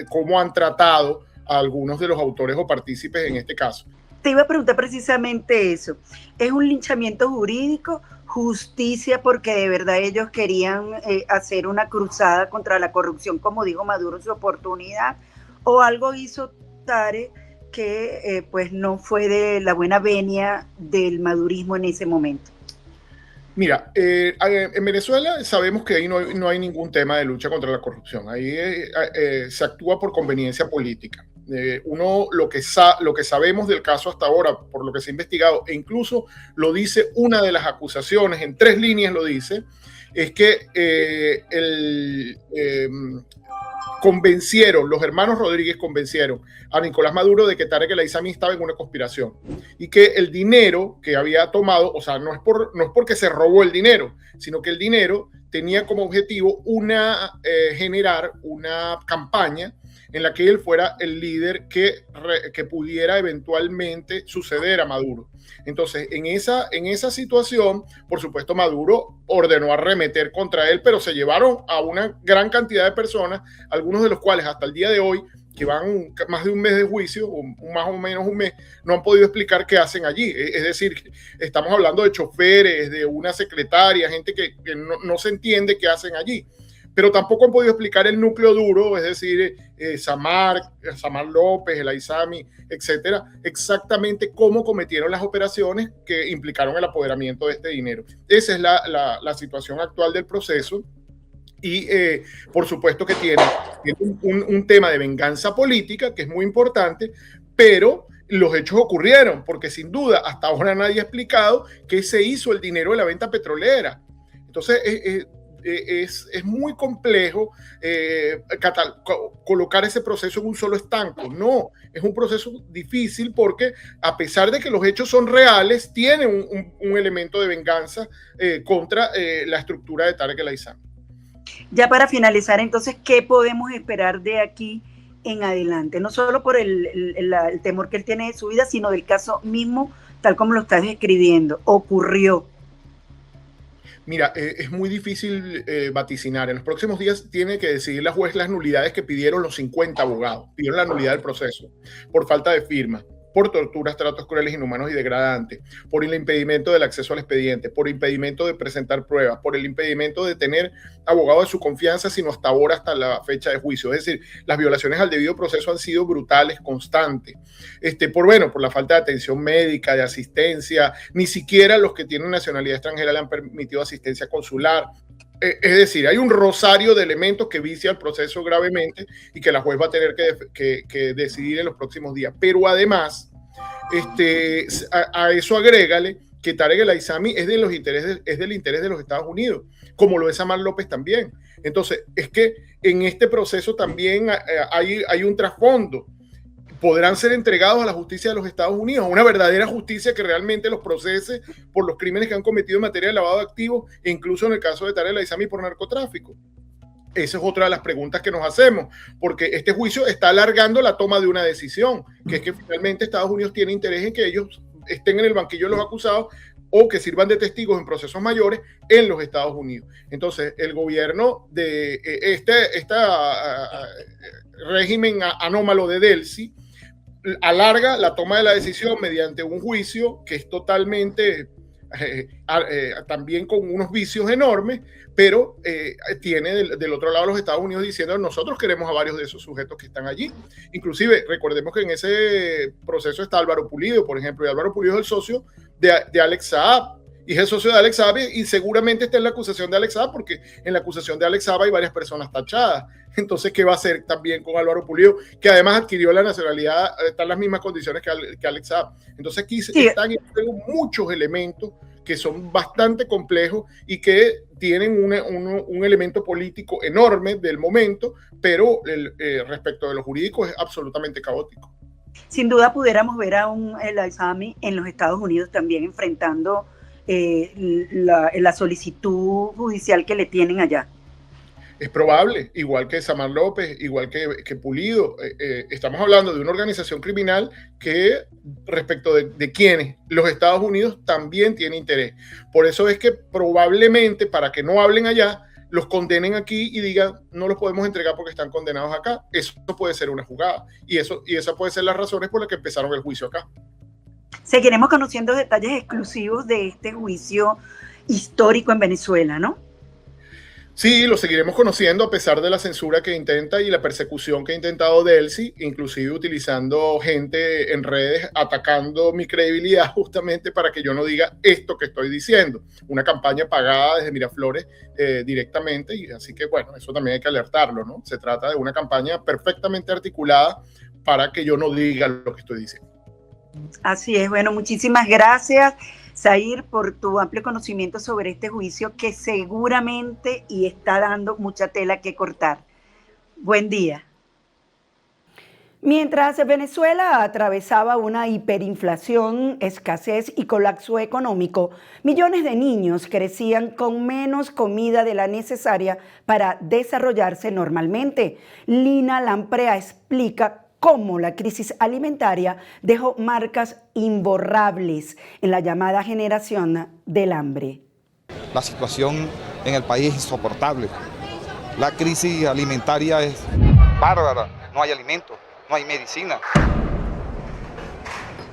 cómo han tratado a algunos de los autores o partícipes en este caso. Te iba a preguntar precisamente eso. ¿Es un linchamiento jurídico, justicia porque de verdad ellos querían hacer una cruzada contra la corrupción, como dijo Maduro, su oportunidad, o algo hizo Tarek que pues no fue de la buena venia del madurismo en ese momento? Mira, en Venezuela sabemos que ahí no hay ningún tema de lucha contra la corrupción. Ahí se actúa por conveniencia política. Lo que sabemos del caso hasta ahora, por lo que se ha investigado, e incluso lo dice una de las acusaciones, en 3 líneas lo dice, es que los hermanos Rodríguez convencieron a Nicolás Maduro de que Tarek El Aissami estaba en una conspiración y que el dinero que había tomado, o sea, no es porque se robó el dinero, sino que el dinero tenía como objetivo generar una campaña en la que él fuera el líder que pudiera eventualmente suceder a Maduro. Entonces, en esa situación, por supuesto, Maduro ordenó arremeter contra él, pero se llevaron a una gran cantidad de personas, algunos de los cuales hasta el día de hoy, que van más de un mes de juicio, o más o menos un mes, no han podido explicar qué hacen allí. Es decir, estamos hablando de choferes, de una secretaria, gente que no se entiende qué hacen allí. Pero tampoco han podido explicar el núcleo duro, es decir, Samar López, El Aissami, etcétera, exactamente cómo cometieron las operaciones que implicaron el apoderamiento de este dinero. Esa es la situación actual del proceso. Y por supuesto que tiene un tema de venganza política que es muy importante, pero los hechos ocurrieron, porque sin duda hasta ahora nadie ha explicado qué se hizo el dinero de la venta petrolera. Entonces es muy complejo colocar ese proceso en un solo estanco. No, es un proceso difícil porque a pesar de que los hechos son reales, tiene un elemento de venganza contra la estructura de Tarek El Aissami. Ya para finalizar, entonces, ¿qué podemos esperar de aquí en adelante? No solo por el temor que él tiene de su vida, sino del caso mismo, tal como lo estás describiendo. Ocurrió. Mira, es muy difícil vaticinar. En los próximos días tiene que decidir la juez las nulidades que pidieron los 50 abogados. Pidieron la nulidad del proceso por falta de firma. por torturas, tratos crueles, inhumanos y degradantes, por el impedimento del acceso al expediente, por impedimento de presentar pruebas, por el impedimento de tener abogado de su confianza, sino hasta ahora, hasta la fecha de juicio. Es decir, las violaciones al debido proceso han sido brutales, constantes. Por la falta de atención médica, de asistencia, ni siquiera los que tienen nacionalidad extranjera le han permitido asistencia consular. Es decir, hay un rosario de elementos que vicia el proceso gravemente y que la juez va a tener que decidir en los próximos días. Pero además, a eso agrégale que Tarek El Aissami es del interés de los Estados Unidos, como lo es Samar López también. Entonces, es que en este proceso también hay un trasfondo. Podrán ser entregados a la justicia de los Estados Unidos, a una verdadera justicia que realmente los procese por los crímenes que han cometido en materia de lavado de activos, e incluso en el caso de Tarek El Aissami por narcotráfico. Esa es otra de las preguntas que nos hacemos, porque este juicio está alargando la toma de una decisión, que es que finalmente Estados Unidos tiene interés en que ellos estén en el banquillo de los acusados o que sirvan de testigos en procesos mayores en los Estados Unidos. Entonces, el gobierno de régimen anómalo de Delcy alarga la toma de la decisión mediante un juicio que es totalmente también con unos vicios enormes, pero tiene del otro lado los Estados Unidos diciendo nosotros queremos a varios de esos sujetos que están allí. Inclusive recordemos que en ese proceso está Álvaro Pulido, por ejemplo, y Álvaro Pulido es el socio de Alex Saab, y es el socio de Alex Saab, y seguramente está en la acusación de Alex Saab, porque en la acusación de Alex Saab hay varias personas tachadas. Entonces, ¿qué va a hacer también con Álvaro Pulido, que además adquirió la nacionalidad, está en las mismas condiciones que Alex Saab? Entonces, aquí están muchos elementos que son bastante complejos y que tienen un elemento político enorme del momento, pero respecto de lo jurídico es absolutamente caótico. Sin duda pudiéramos ver a un El Aissami en los Estados Unidos también enfrentando la solicitud judicial que le tienen allá. Es probable, igual que Samar López, igual que Pulido. Estamos hablando de una organización criminal que respecto de quienes los Estados Unidos también tiene interés. Por eso es que probablemente, para que no hablen allá, los condenen aquí y digan no los podemos entregar porque están condenados acá. Eso puede ser una jugada y esa puede ser las razones por las que empezaron el juicio acá. Seguiremos conociendo detalles exclusivos de este juicio histórico en Venezuela, ¿no? Sí, lo seguiremos conociendo a pesar de la censura que intenta y la persecución que ha intentado Delcy, inclusive utilizando gente en redes atacando mi credibilidad justamente para que yo no diga esto que estoy diciendo. Una campaña pagada desde Miraflores directamente, y así que bueno, eso también hay que alertarlo, ¿no? Se trata de una campaña perfectamente articulada para que yo no diga lo que estoy diciendo. Así es, bueno, muchísimas gracias, Zair, por tu amplio conocimiento sobre este juicio que seguramente y está dando mucha tela que cortar. Buen día. Mientras Venezuela atravesaba una hiperinflación, escasez y colapso económico, millones de niños crecían con menos comida de la necesaria para desarrollarse normalmente. Lina Lamprea explica cómo la crisis alimentaria dejó marcas imborrables en la llamada generación del hambre. La situación en el país es insoportable. La crisis alimentaria es bárbara. No hay alimento, no hay medicina.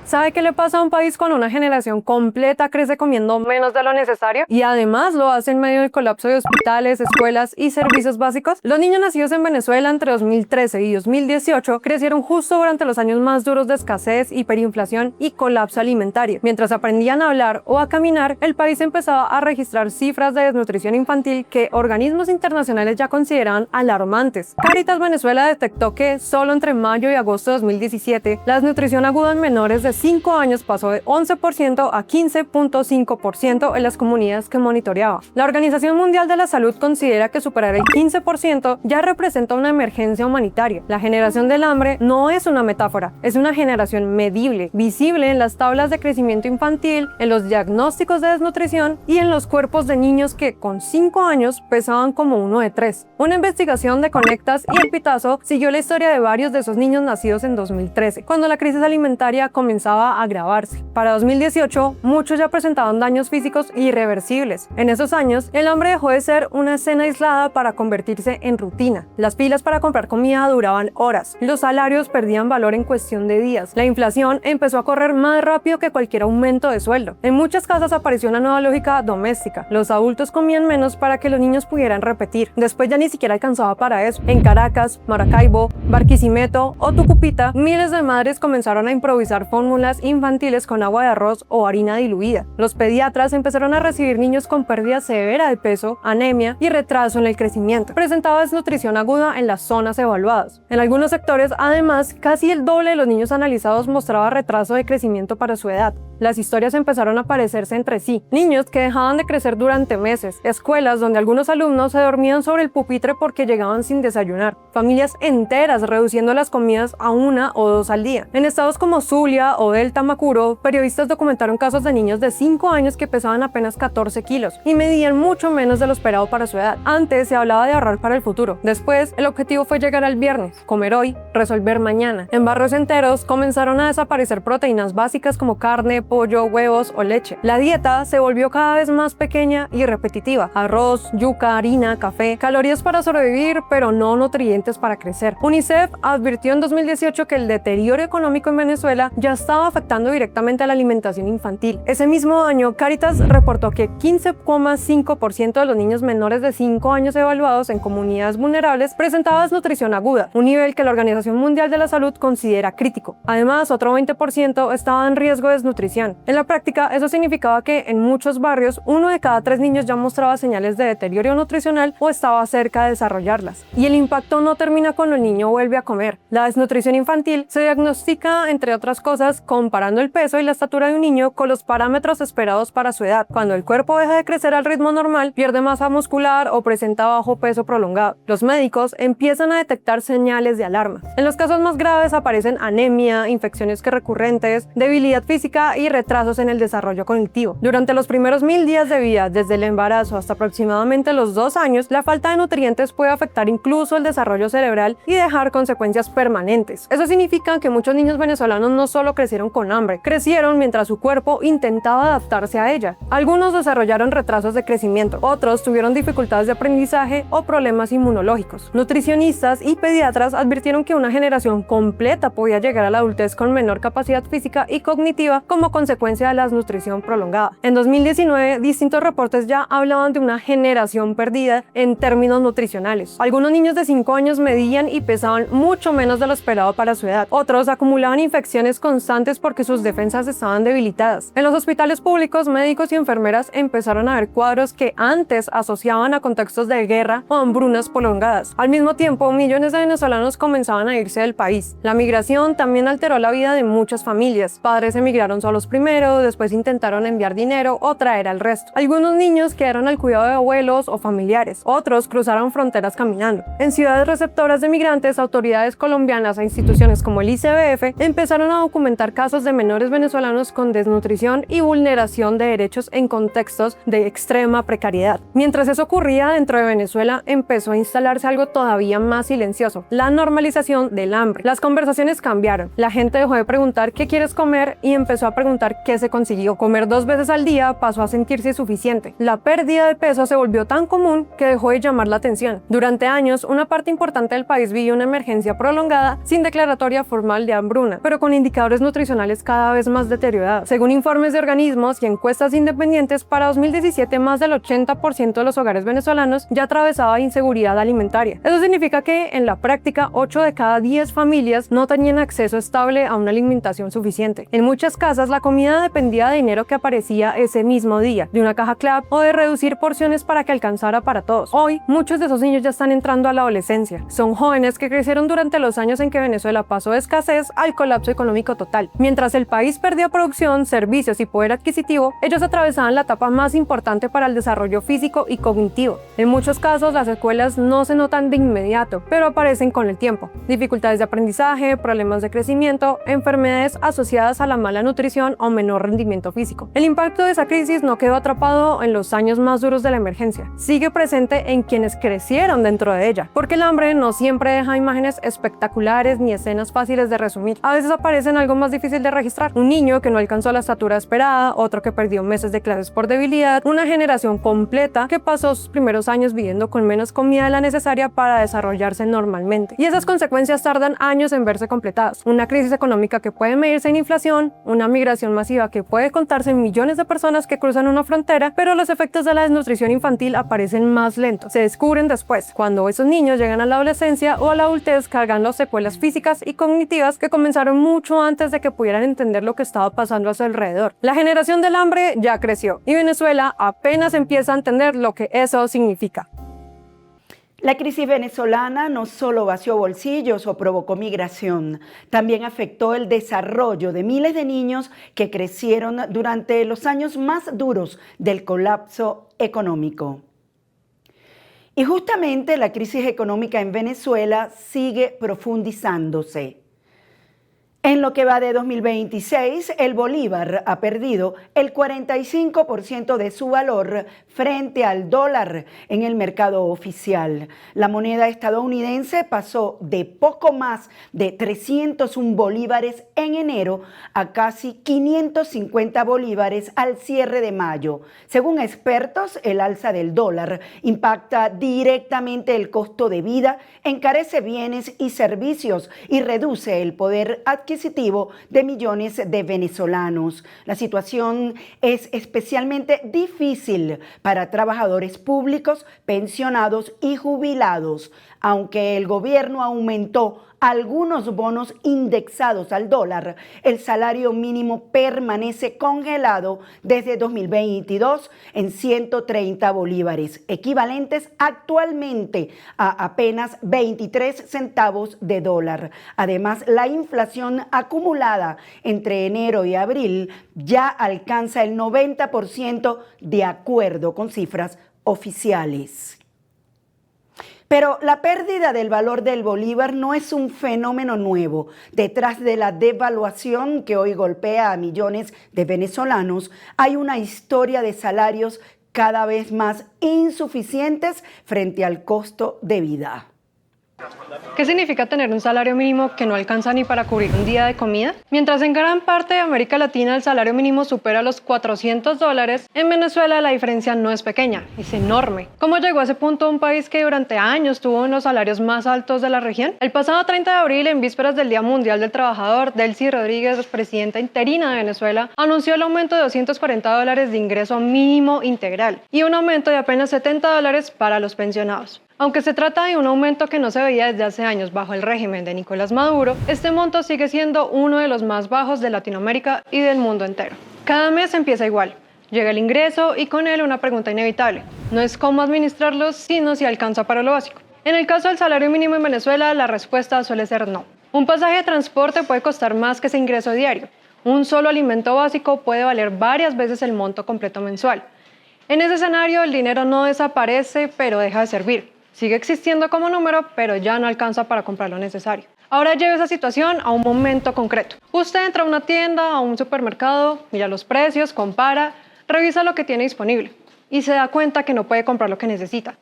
¿Sabe qué le pasa a un país cuando una generación completa crece comiendo menos de lo necesario? Y además lo hace en medio del colapso de hospitales, escuelas y servicios básicos. Los niños nacidos en Venezuela entre 2013 y 2018 crecieron justo durante los años más duros de escasez, hiperinflación y colapso alimentario. Mientras aprendían a hablar o a caminar, el país empezaba a registrar cifras de desnutrición infantil que organismos internacionales ya consideraban alarmantes. Cáritas Venezuela detectó que solo entre mayo y agosto de 2017, la desnutrición aguda en menores de 5 años pasó de 11% a 15.5% en las comunidades que monitoreaba. La Organización Mundial de la Salud considera que superar el 15% ya representa una emergencia humanitaria. La generación del hambre no es una metáfora, es una generación medible, visible en las tablas de crecimiento infantil, en los diagnósticos de desnutrición y en los cuerpos de niños que con 5 años pesaban como uno de 3. Una investigación de Conectas y El Pitazo siguió la historia de varios de esos niños nacidos en 2013, cuando la crisis alimentaria comenzó comenzaba a agravarse. Para 2018, muchos ya presentaban daños físicos irreversibles. En esos años, el hambre dejó de ser una escena aislada para convertirse en rutina. Las filas para comprar comida duraban horas. Los salarios perdían valor en cuestión de días. La inflación empezó a correr más rápido que cualquier aumento de sueldo. En muchas casas apareció una nueva lógica doméstica. Los adultos comían menos para que los niños pudieran repetir. Después ya ni siquiera alcanzaba para eso. En Caracas, Maracaibo, Barquisimeto o Tucupita, miles de madres comenzaron a improvisar fórmulas infantiles con agua de arroz o harina diluida. Los pediatras empezaron a recibir niños con pérdida severa de peso, anemia y retraso en el crecimiento. Presentaba desnutrición aguda en las zonas evaluadas. En algunos sectores, además, casi el doble de los niños analizados mostraba retraso de crecimiento para su edad. Las historias empezaron a parecerse entre sí. Niños que dejaban de crecer durante meses, escuelas donde algunos alumnos se dormían sobre el pupitre porque llegaban sin desayunar, familias enteras reduciendo las comidas a 1 o 2 al día. En estados como Zulia o Delta Macuro, periodistas documentaron casos de niños de 5 años que pesaban apenas 14 kilos y medían mucho menos de lo esperado para su edad. Antes se hablaba de ahorrar para el futuro. Después, el objetivo fue llegar al viernes, comer hoy, resolver mañana. En barrios enteros comenzaron a desaparecer proteínas básicas como carne, pollo, huevos o leche. La dieta se volvió cada vez más pequeña y repetitiva. Arroz, yuca, harina, café, calorías para sobrevivir, pero no nutrientes para crecer. UNICEF advirtió en 2018 que el deterioro económico en Venezuela ya estaba afectando directamente a la alimentación infantil. Ese mismo año, Cáritas reportó que 15,5% de los niños menores de 5 años evaluados en comunidades vulnerables presentaba desnutrición aguda, un nivel que la Organización Mundial de la Salud considera crítico. Además, otro 20% estaba en riesgo de desnutrición. En la práctica, eso significaba que en muchos barrios, 1 de cada 3 niños ya mostraba señales de deterioro nutricional o estaba cerca de desarrollarlas. Y el impacto no termina cuando el niño vuelve a comer. La desnutrición infantil se diagnostica, entre otras cosas, comparando el peso y la estatura de un niño con los parámetros esperados para su edad. Cuando el cuerpo deja de crecer al ritmo normal, pierde masa muscular o presenta bajo peso prolongado. Los médicos empiezan a detectar señales de alarma. En los casos más graves aparecen anemia, infecciones recurrentes, debilidad física y retrasos en el desarrollo cognitivo. Durante los primeros 1000 días de vida, desde el embarazo hasta aproximadamente los 2 años, la falta de nutrientes puede afectar incluso el desarrollo cerebral y dejar consecuencias permanentes. Eso significa que muchos niños venezolanos no solo crecieron con hambre, crecieron mientras su cuerpo intentaba adaptarse a ella. Algunos desarrollaron retrasos de crecimiento, otros tuvieron dificultades de aprendizaje o problemas inmunológicos. Nutricionistas y pediatras advirtieron que una generación completa podía llegar a la adultez con menor capacidad física y cognitiva como consecuencia de la desnutrición prolongada. En 2019, distintos reportes ya hablaban de una generación perdida en términos nutricionales. Algunos niños de 5 años medían y pesaban mucho menos de lo esperado para su edad. Otros acumulaban infecciones constantes porque sus defensas estaban debilitadas. En los hospitales públicos, médicos y enfermeras empezaron a ver cuadros que antes asociaban a contextos de guerra o hambrunas prolongadas. Al mismo tiempo, millones de venezolanos comenzaban a irse del país. La migración también alteró la vida de muchas familias. Padres emigraron solos primero, después intentaron enviar dinero o traer al resto. Algunos niños quedaron al cuidado de abuelos o familiares, otros cruzaron fronteras caminando. En ciudades receptoras de migrantes, autoridades colombianas e instituciones como el ICBF empezaron a documentar casos de menores venezolanos con desnutrición y vulneración de derechos en contextos de extrema precariedad. Mientras eso ocurría dentro de Venezuela, empezó a instalarse algo todavía más silencioso: la normalización del hambre. Las conversaciones cambiaron. La gente dejó de preguntar ¿qué quieres comer? Y empezó a preguntar qué se consiguió. Comer 2 veces al día pasó a sentirse suficiente. La pérdida de peso se volvió tan común que dejó de llamar la atención. Durante años, una parte importante del país vivió una emergencia prolongada sin declaratoria formal de hambruna, pero con indicadores nutricionales cada vez más deteriorados. Según informes de organismos y encuestas independientes, para 2017 más del 80% de los hogares venezolanos ya atravesaba inseguridad alimentaria. Eso significa que, en la práctica, 8 de cada 10 familias no tenían acceso estable a una alimentación suficiente. En muchas casas, la comida dependía de dinero que aparecía ese mismo día, de una caja CLAP o de reducir porciones para que alcanzara para todos. Hoy, muchos de esos niños ya están entrando a la adolescencia. Son jóvenes que crecieron durante los años en que Venezuela pasó de escasez al colapso económico total. Mientras el país perdió producción, servicios y poder adquisitivo, ellos atravesaban la etapa más importante para el desarrollo físico y cognitivo. En muchos casos, las secuelas no se notan de inmediato, pero aparecen con el tiempo. Dificultades de aprendizaje, problemas de crecimiento, enfermedades asociadas a la mala nutrición alimentación o menor rendimiento físico. El impacto de esa crisis no quedó atrapado en los años más duros de la emergencia, sigue presente en quienes crecieron dentro de ella, porque el hambre no siempre deja imágenes espectaculares ni escenas fáciles de resumir. A veces aparecen algo más difícil de registrar: un niño que no alcanzó la estatura esperada, otro que perdió meses de clases por debilidad, una generación completa que pasó sus primeros años viviendo con menos comida de la necesaria para desarrollarse normalmente. Y esas consecuencias tardan años en verse completadas. Una crisis económica que puede medirse en inflación, una migración masiva que puede contarse en millones de personas que cruzan una frontera, pero los efectos de la desnutrición infantil aparecen más lentos. Se descubren después, cuando esos niños llegan a la adolescencia o a la adultez cargando secuelas físicas y cognitivas que comenzaron mucho antes de que pudieran entender lo que estaba pasando a su alrededor. La generación del hambre ya creció y Venezuela apenas empieza a entender lo que eso significa. La crisis venezolana no solo vació bolsillos o provocó migración, también afectó el desarrollo de miles de niños que crecieron durante los años más duros del colapso económico. Y justamente la crisis económica en Venezuela sigue profundizándose. En lo que va de 2026, el bolívar ha perdido el 45% de su valor frente al dólar en el mercado oficial. La moneda estadounidense pasó de poco más de 301 bolívares en enero a casi 550 bolívares al cierre de mayo. Según expertos, el alza del dólar impacta directamente el costo de vida, encarece bienes y servicios y reduce el poder adquisitivo de millones de venezolanos. La situación es especialmente difícil para trabajadores públicos, pensionados y jubilados. Aunque el gobierno aumentó algunos bonos indexados al dólar, el salario mínimo permanece congelado desde 2022 en 130 bolívares, equivalentes actualmente a apenas 23 centavos de dólar. Además, la inflación acumulada entre enero y abril ya alcanza el 90% de acuerdo con cifras oficiales. Pero la pérdida del valor del bolívar no es un fenómeno nuevo. Detrás de la devaluación que hoy golpea a millones de venezolanos, hay una historia de salarios cada vez más insuficientes frente al costo de vida. ¿Qué significa tener un salario mínimo que no alcanza ni para cubrir un día de comida? Mientras en gran parte de América Latina el salario mínimo supera los $400, en Venezuela la diferencia no es pequeña, es enorme. ¿Cómo llegó a ese punto un país que durante años tuvo unos salarios más altos de la región? El pasado 30 de abril, en vísperas del Día Mundial del Trabajador, Delcy Rodríguez, presidenta interina de Venezuela, anunció el aumento de $240 de ingreso mínimo integral y un aumento de apenas $70 para los pensionados. Aunque se trata de un aumento que no se veía desde hace años bajo el régimen de Nicolás Maduro, este monto sigue siendo uno de los más bajos de Latinoamérica y del mundo entero. Cada mes empieza igual. Llega el ingreso y con él una pregunta inevitable. No es cómo administrarlo, sino si alcanza para lo básico. En el caso del salario mínimo en Venezuela, la respuesta suele ser no. Un pasaje de transporte puede costar más que ese ingreso diario. Un solo alimento básico puede valer varias veces el monto completo mensual. En ese escenario, el dinero no desaparece, pero deja de servir. Sigue existiendo como número, pero ya no alcanza para comprar lo necesario. Ahora lleve esa situación a un momento concreto. Usted entra a una tienda, a un supermercado, mira los precios, compara, revisa lo que tiene disponible y se da cuenta que no puede comprar lo que necesita.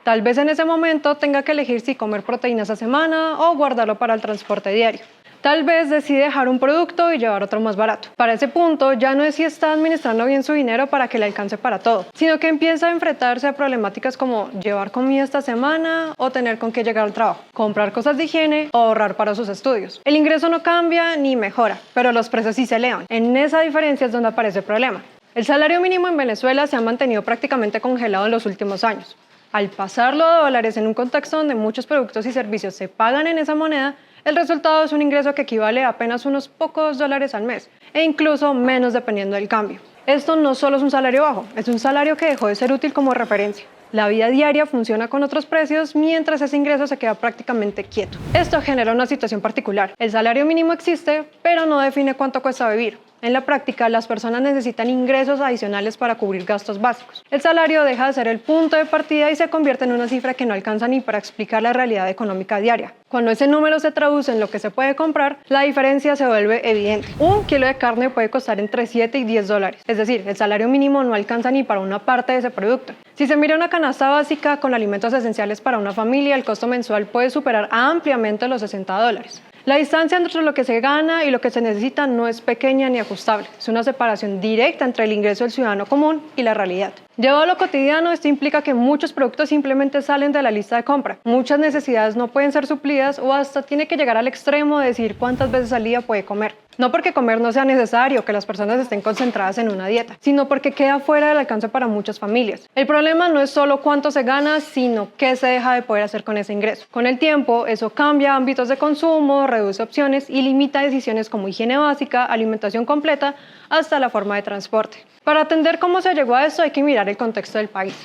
Tal vez en ese momento tenga que elegir si comer proteínas a semana o guardarlo para el transporte diario. Tal vez decide dejar un producto y llevar otro más barato. Para ese punto ya no es si está administrando bien su dinero para que le alcance para todo, sino que empieza a enfrentarse a problemáticas como llevar comida esta semana o tener con qué llegar al trabajo, comprar cosas de higiene o ahorrar para sus estudios. El ingreso no cambia ni mejora, pero los precios sí se elevan. En esa diferencia es donde aparece el problema. El salario mínimo en Venezuela se ha mantenido prácticamente congelado en los últimos años. Al pasarlo a dólares en un contexto donde muchos productos y servicios se pagan en esa moneda, el resultado es un ingreso que equivale a apenas unos pocos dólares al mes, e incluso menos dependiendo del cambio. Esto no solo es un salario bajo, es un salario que dejó de ser útil como referencia. La vida diaria funciona con otros precios mientras ese ingreso se queda prácticamente quieto. Esto genera una situación particular. El salario mínimo existe, pero no define cuánto cuesta vivir. En la práctica, las personas necesitan ingresos adicionales para cubrir gastos básicos. El salario deja de ser el punto de partida y se convierte en una cifra que no alcanza ni para explicar la realidad económica diaria. Cuando ese número se traduce en lo que se puede comprar, la diferencia se vuelve evidente. Un kilo de carne puede costar entre 7 y 10 dólares. Es decir, el salario mínimo no alcanza ni para una parte de ese producto. Si se mira una canasta básica con alimentos esenciales para una familia, el costo mensual puede superar ampliamente los 60 dólares. La distancia entre lo que se gana y lo que se necesita no es pequeña ni ajustable. Es una separación directa entre el ingreso del ciudadano común y la realidad. Llevado a lo cotidiano, esto implica que muchos productos simplemente salen de la lista de compra. Muchas necesidades no pueden ser suplidas o hasta tiene que llegar al extremo de decir cuántas veces al día puede comer. No porque comer no sea necesario, que las personas estén concentradas en una dieta, sino porque queda fuera del alcance para muchas familias. El problema no es solo cuánto se gana, sino qué se deja de poder hacer con ese ingreso. Con el tiempo, eso cambia ámbitos de consumo, reduce opciones y limita decisiones como higiene básica, alimentación completa, hasta la forma de transporte. Para atender cómo se llegó a esto hay que mirar el contexto del país.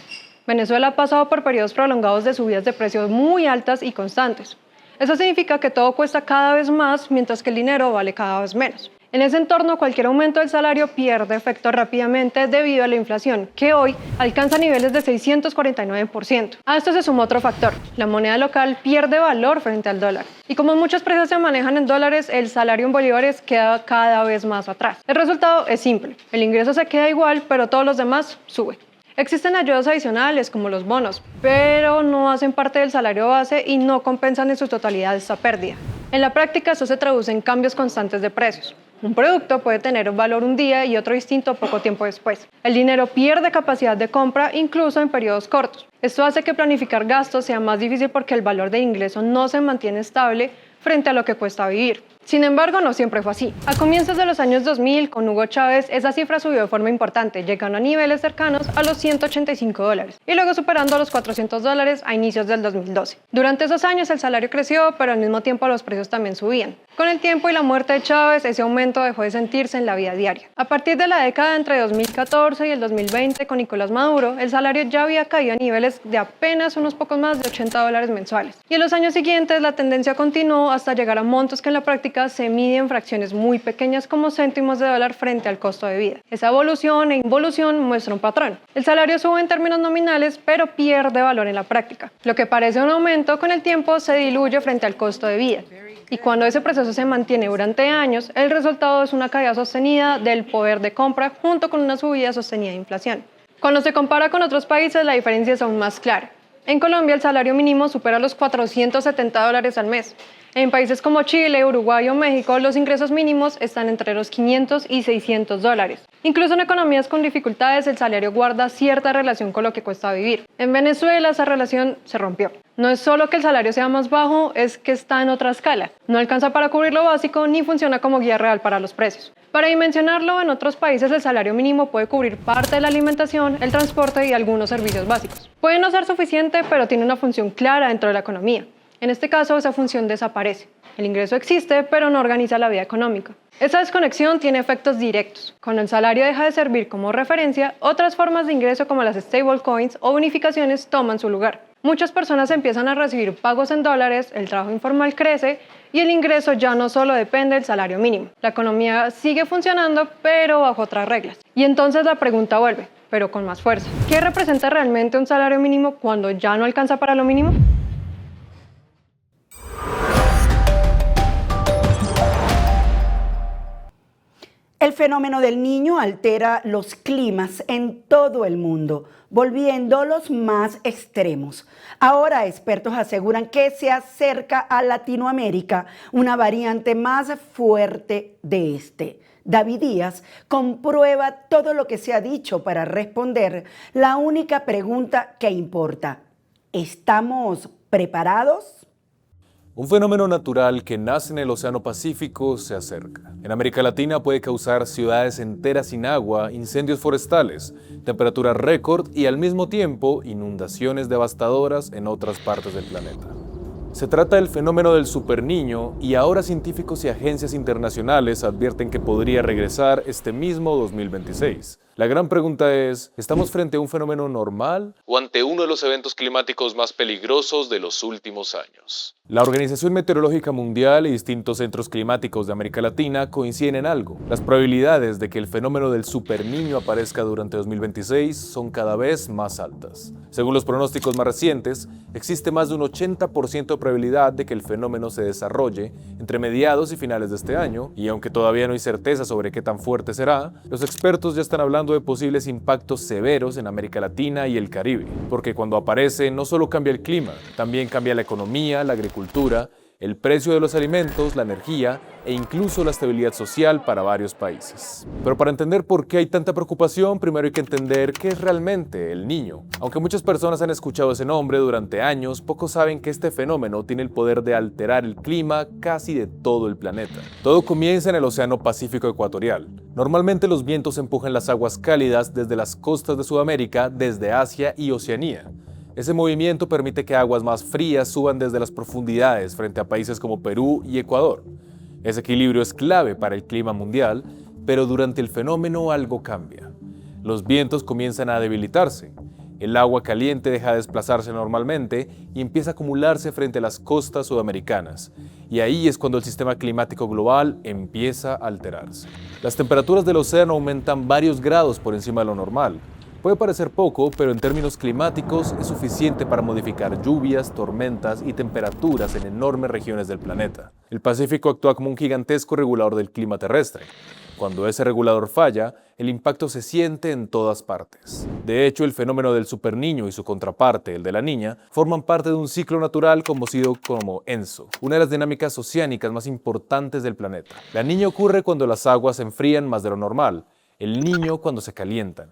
Venezuela ha pasado por periodos prolongados de subidas de precios muy altas y constantes. Eso significa que todo cuesta cada vez más, mientras que el dinero vale cada vez menos. En ese entorno, cualquier aumento del salario pierde efecto rápidamente debido a la inflación, que hoy alcanza niveles de 649%. A esto se suma otro factor: la moneda local pierde valor frente al dólar. Y como muchos precios se manejan en dólares, el salario en bolívares queda cada vez más atrás. El resultado es simple: el ingreso se queda igual, pero todos los demás suben. Existen ayudas adicionales como los bonos, pero no hacen parte del salario base y no compensan en su totalidad esta pérdida. En la práctica, esto se traduce en cambios constantes de precios. Un producto puede tener un valor un día y otro distinto poco tiempo después. El dinero pierde capacidad de compra incluso en periodos cortos. Esto hace que planificar gastos sea más difícil porque el valor del ingreso no se mantiene estable frente a lo que cuesta vivir. Sin embargo, no siempre fue así. A comienzos de los años 2000, con Hugo Chávez, esa cifra subió de forma importante, llegando a niveles cercanos a los 185 dólares y luego superando los 400 dólares a inicios del 2012. Durante esos años el salario creció, pero al mismo tiempo los precios también subían. Con el tiempo y la muerte de Chávez, ese aumento dejó de sentirse en la vida diaria. A partir de la década entre 2014 y el 2020, con Nicolás Maduro, el salario ya había caído a niveles de apenas unos pocos más de 80 dólares mensuales. Y en los años siguientes la tendencia continuó hasta llegar a montos que en la práctica se mide en fracciones muy pequeñas como céntimos de dólar frente al costo de vida. Esa evolución e involución muestra un patrón. El salario sube en términos nominales, pero pierde valor en la práctica. Lo que parece un aumento con el tiempo se diluye frente al costo de vida. Y cuando ese proceso se mantiene durante años, el resultado es una caída sostenida del poder de compra junto con una subida sostenida de inflación. Cuando se compara con otros países, la diferencia es aún más clara. En Colombia, el salario mínimo supera los 470 dólares al mes. En países como Chile, Uruguay o México, los ingresos mínimos están entre los 500 y 600 dólares. Incluso en economías con dificultades, el salario guarda cierta relación con lo que cuesta vivir. En Venezuela, esa relación se rompió. No es solo que el salario sea más bajo, es que está en otra escala. No alcanza para cubrir lo básico ni funciona como guía real para los precios. Para dimensionarlo, en otros países el salario mínimo puede cubrir parte de la alimentación, el transporte y algunos servicios básicos. Puede no ser suficiente, pero tiene una función clara dentro de la economía. En este caso, esa función desaparece. El ingreso existe, pero no organiza la vida económica. Esa desconexión tiene efectos directos. Cuando el salario deja de servir como referencia, otras formas de ingreso como las stablecoins o bonificaciones toman su lugar. Muchas personas empiezan a recibir pagos en dólares, el trabajo informal crece y el ingreso ya no solo depende del salario mínimo. La economía sigue funcionando, pero bajo otras reglas. Y entonces la pregunta vuelve, pero con más fuerza. ¿Qué representa realmente un salario mínimo cuando ya no alcanza para lo mínimo? El fenómeno del Niño altera los climas en todo el mundo, volviéndolos más extremos. Ahora expertos aseguran que se acerca a Latinoamérica una variante más fuerte de este. David Díaz comprueba todo lo que se ha dicho para responder la única pregunta que importa. ¿Estamos preparados? Un fenómeno natural que nace en el Océano Pacífico se acerca. En América Latina puede causar ciudades enteras sin agua, incendios forestales, temperaturas récord y al mismo tiempo inundaciones devastadoras en otras partes del planeta. Se trata del fenómeno del superniño y ahora científicos y agencias internacionales advierten que podría regresar este mismo 2026. La gran pregunta es, ¿estamos frente a un fenómeno normal o ante uno de los eventos climáticos más peligrosos de los últimos años? La Organización Meteorológica Mundial y distintos centros climáticos de América Latina coinciden en algo. Las probabilidades de que el fenómeno del superniño aparezca durante 2026 son cada vez más altas. Según los pronósticos más recientes, existe más de un 80% de probabilidad de que el fenómeno se desarrolle entre mediados y finales de este año, y aunque todavía no hay certeza sobre qué tan fuerte será, los expertos ya están hablando de posibles impactos severos en América Latina y el Caribe, porque cuando aparece no solo cambia el clima, también cambia la economía, la agricultura, el precio de los alimentos, la energía e incluso la estabilidad social para varios países. Pero para entender por qué hay tanta preocupación, primero hay que entender qué es realmente el Niño. Aunque muchas personas han escuchado ese nombre durante años, pocos saben que este fenómeno tiene el poder de alterar el clima casi de todo el planeta. Todo comienza en el Océano Pacífico Ecuatorial. Normalmente los vientos empujan las aguas cálidas desde las costas de Sudamérica, desde Asia y Oceanía. Ese movimiento permite que aguas más frías suban desde las profundidades frente a países como Perú y Ecuador. Ese equilibrio es clave para el clima mundial, pero durante el fenómeno algo cambia. Los vientos comienzan a debilitarse. El agua caliente deja de desplazarse normalmente y empieza a acumularse frente a las costas sudamericanas. Y ahí es cuando el sistema climático global empieza a alterarse. Las temperaturas del océano aumentan varios grados por encima de lo normal. Puede parecer poco, pero en términos climáticos es suficiente para modificar lluvias, tormentas y temperaturas en enormes regiones del planeta. El Pacífico actúa como un gigantesco regulador del clima terrestre. Cuando ese regulador falla, el impacto se siente en todas partes. De hecho, el fenómeno del superniño y su contraparte, el de la niña, forman parte de un ciclo natural conocido como ENSO, una de las dinámicas oceánicas más importantes del planeta. La niña ocurre cuando las aguas se enfrían más de lo normal, el niño cuando se calientan.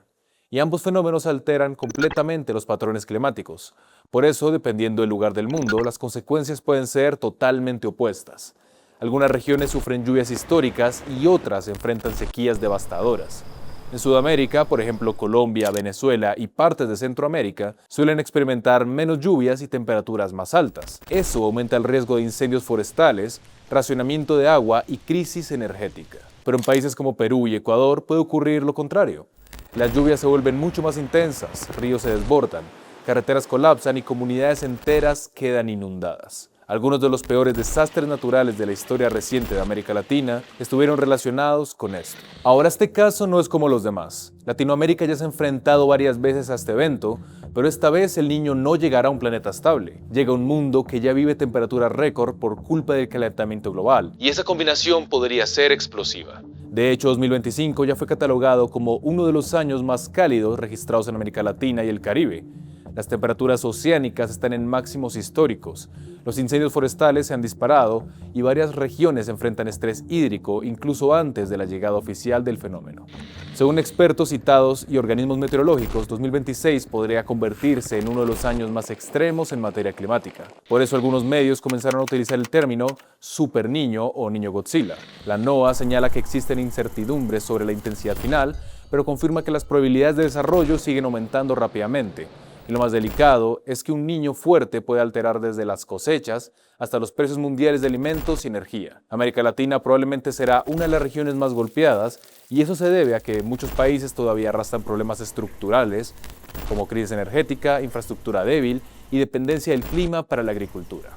Y ambos fenómenos alteran completamente los patrones climáticos. Por eso, dependiendo del lugar del mundo, las consecuencias pueden ser totalmente opuestas. Algunas regiones sufren lluvias históricas y otras enfrentan sequías devastadoras. En Sudamérica, por ejemplo Colombia, Venezuela y partes de Centroamérica, suelen experimentar menos lluvias y temperaturas más altas. Eso aumenta el riesgo de incendios forestales, racionamiento de agua y crisis energética. Pero en países como Perú y Ecuador puede ocurrir lo contrario. Las lluvias se vuelven mucho más intensas, ríos se desbordan, carreteras colapsan y comunidades enteras quedan inundadas. Algunos de los peores desastres naturales de la historia reciente de América Latina estuvieron relacionados con esto. Ahora, este caso no es como los demás. Latinoamérica ya se ha enfrentado varias veces a este evento, pero esta vez el niño no llegará a un planeta estable. Llega a un mundo que ya vive temperaturas récord por culpa del calentamiento global. Y esa combinación podría ser explosiva. De hecho, 2025 ya fue catalogado como uno de los años más cálidos registrados en América Latina y el Caribe. Las temperaturas oceánicas están en máximos históricos, los incendios forestales se han disparado y varias regiones enfrentan estrés hídrico incluso antes de la llegada oficial del fenómeno. Según expertos citados y organismos meteorológicos, 2026 podría convertirse en uno de los años más extremos en materia climática. Por eso algunos medios comenzaron a utilizar el término superniño o niño Godzilla. La NOAA señala que existen incertidumbres sobre la intensidad final, pero confirma que las probabilidades de desarrollo siguen aumentando rápidamente. Y lo más delicado es que un niño fuerte puede alterar desde las cosechas hasta los precios mundiales de alimentos y energía. América Latina probablemente será una de las regiones más golpeadas y eso se debe a que muchos países todavía arrastran problemas estructurales como crisis energética, infraestructura débil y dependencia del clima para la agricultura.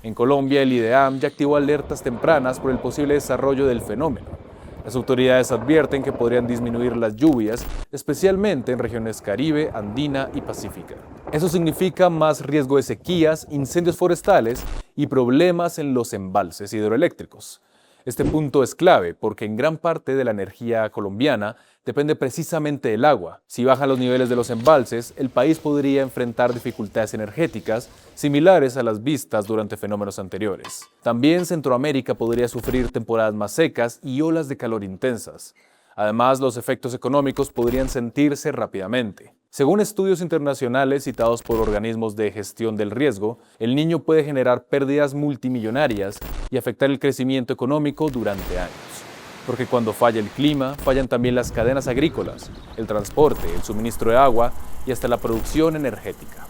En Colombia, el IDEAM ya activó alertas tempranas por el posible desarrollo del fenómeno. Las autoridades advierten que podrían disminuir las lluvias, especialmente en regiones Caribe, Andina y Pacífica. Eso significa más riesgo de sequías, incendios forestales y problemas en los embalses hidroeléctricos. Este punto es clave porque en gran parte de la energía colombiana depende precisamente del agua. Si bajan los niveles de los embalses, el país podría enfrentar dificultades energéticas similares a las vistas durante fenómenos anteriores. También Centroamérica podría sufrir temporadas más secas y olas de calor intensas. Además, los efectos económicos podrían sentirse rápidamente. Según estudios internacionales citados por organismos de gestión del riesgo, el niño puede generar pérdidas multimillonarias y afectar el crecimiento económico durante años. Porque cuando falla el clima, fallan también las cadenas agrícolas, el transporte, el suministro de agua y hasta la producción energética.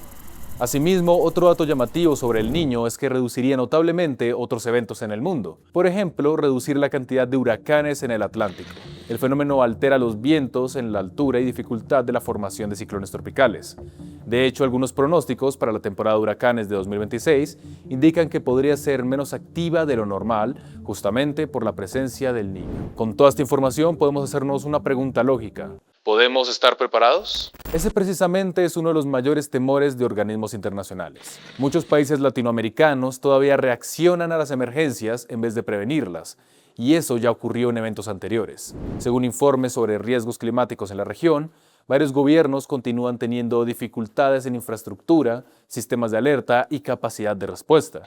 Asimismo, otro dato llamativo sobre el Niño es que reduciría notablemente otros eventos en el mundo. Por ejemplo, reducir la cantidad de huracanes en el Atlántico. El fenómeno altera los vientos en la altura y dificultad de la formación de ciclones tropicales. De hecho, algunos pronósticos para la temporada de huracanes de 2026 indican que podría ser menos activa de lo normal, justamente por la presencia del Niño. Con toda esta información podemos hacernos una pregunta lógica. ¿Podemos estar preparados? Ese precisamente es uno de los mayores temores de organismos internacionales. Muchos países latinoamericanos todavía reaccionan a las emergencias en vez de prevenirlas, y eso ya ocurrió en eventos anteriores. Según informes sobre riesgos climáticos en la región, varios gobiernos continúan teniendo dificultades en infraestructura, sistemas de alerta y capacidad de respuesta.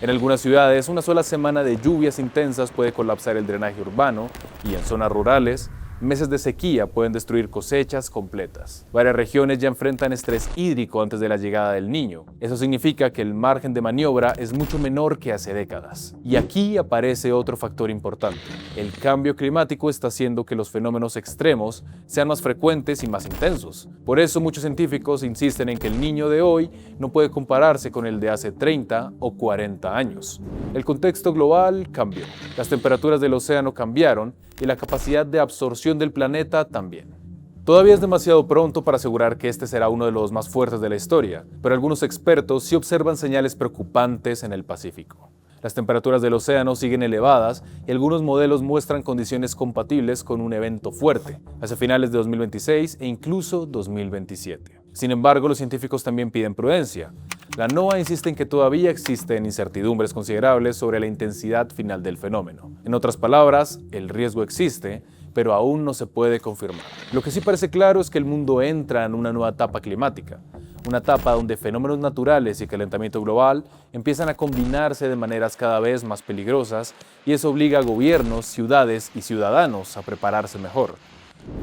En algunas ciudades, una sola semana de lluvias intensas puede colapsar el drenaje urbano y en zonas rurales, meses de sequía pueden destruir cosechas completas. Varias regiones ya enfrentan estrés hídrico antes de la llegada del Niño. Eso significa que el margen de maniobra es mucho menor que hace décadas. Y aquí aparece otro factor importante. El cambio climático está haciendo que los fenómenos extremos sean más frecuentes y más intensos. Por eso muchos científicos insisten en que el Niño de hoy no puede compararse con el de hace 30 o 40 años. El contexto global cambió. Las temperaturas del océano cambiaron y la capacidad de absorción del planeta también. Todavía es demasiado pronto para asegurar que este será uno de los más fuertes de la historia, pero algunos expertos sí observan señales preocupantes en el Pacífico. Las temperaturas del océano siguen elevadas y algunos modelos muestran condiciones compatibles con un evento fuerte, hacia finales de 2026 e incluso 2027. Sin embargo, los científicos también piden prudencia. La NOAA insiste en que todavía existen incertidumbres considerables sobre la intensidad final del fenómeno. En otras palabras, el riesgo existe, pero aún no se puede confirmar. Lo que sí parece claro es que el mundo entra en una nueva etapa climática, una etapa donde fenómenos naturales y calentamiento global empiezan a combinarse de maneras cada vez más peligrosas y eso obliga a gobiernos, ciudades y ciudadanos a prepararse mejor.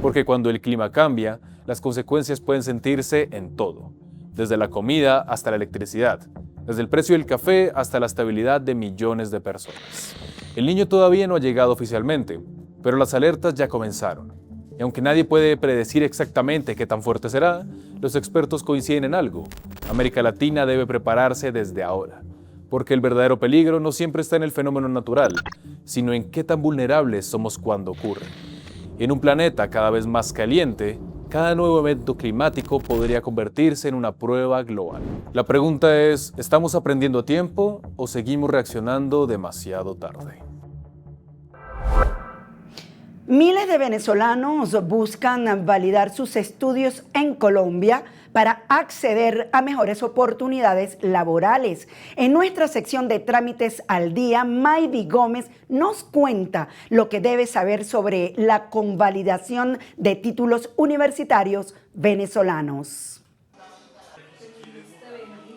Porque cuando el clima cambia, las consecuencias pueden sentirse en todo. Desde la comida hasta la electricidad, desde el precio del café hasta la estabilidad de millones de personas. El Niño todavía no ha llegado oficialmente, pero las alertas ya comenzaron. Y aunque nadie puede predecir exactamente qué tan fuerte será, los expertos coinciden en algo. América Latina debe prepararse desde ahora, porque el verdadero peligro no siempre está en el fenómeno natural, sino en qué tan vulnerables somos cuando ocurre. Y en un planeta cada vez más caliente, cada nuevo evento climático podría convertirse en una prueba global. La pregunta es, ¿estamos aprendiendo a tiempo o seguimos reaccionando demasiado tarde? Miles de venezolanos buscan validar sus estudios en Colombia para acceder a mejores oportunidades laborales. En nuestra sección de Trámites al Día, Maydi Gómez nos cuenta lo que debe saber sobre la convalidación de títulos universitarios venezolanos.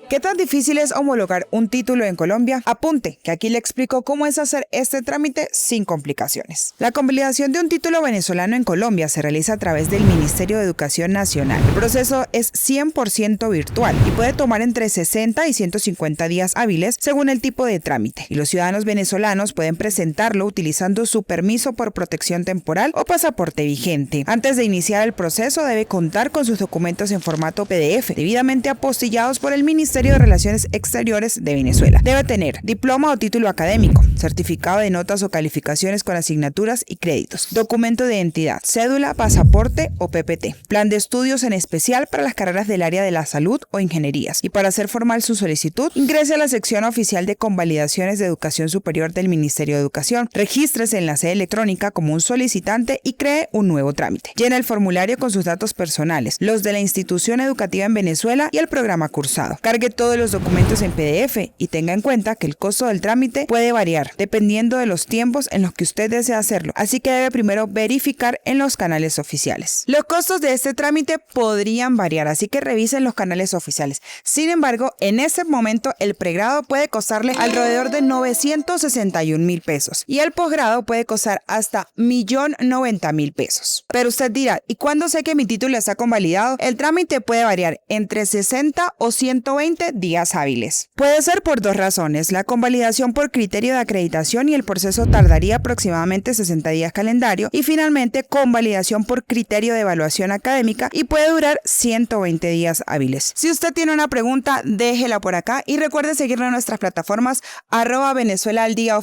¿Qué tan difícil es homologar un título en Colombia? Apunte, que aquí le explico cómo es hacer este trámite sin complicaciones. La convalidación de un título venezolano en Colombia se realiza a través del Ministerio de Educación Nacional. El proceso es 100% virtual y puede tomar entre 60 y 150 días hábiles según el tipo de trámite. Y los ciudadanos venezolanos pueden presentarlo utilizando su permiso por protección temporal o pasaporte vigente. Antes de iniciar el proceso debe contar con sus documentos en formato PDF, debidamente apostillados por el Ministerio de Relaciones Exteriores de Venezuela. Debe tener diploma o título académico, certificado de notas o calificaciones con asignaturas y créditos, documento de identidad, cédula, pasaporte o PPT, plan de estudios en especial para las carreras del área de la salud o ingenierías. Y para hacer formal su solicitud, ingrese a la sección oficial de convalidaciones de educación superior del Ministerio de Educación, regístrese en la sede electrónica como un solicitante y cree un nuevo trámite. Llena el formulario con sus datos personales, los de la institución educativa en Venezuela y el programa cursado. Cargue todos los documentos en PDF y tenga en cuenta que el costo del trámite puede variar dependiendo de los tiempos en los que usted desea hacerlo, así que debe primero verificar en los canales oficiales. Los costos de este trámite podrían variar, así que revisen los canales oficiales. Sin embargo, en ese momento el pregrado puede costarle alrededor de 961,000 pesos y el posgrado puede costar hasta 1,090,000 pesos. Pero usted dirá, ¿y cuándo sé que mi título está convalidado? El trámite puede variar entre 60 o 120 días hábiles. Puede ser por dos razones: la convalidación por criterio de acreditación acreditación y el proceso tardaría aproximadamente 60 días calendario y finalmente convalidación por criterio de evaluación académica y puede durar 120 días hábiles. Si usted tiene una pregunta, déjela por acá y recuerde seguirnos en nuestras plataformas @VenezuelaAlDía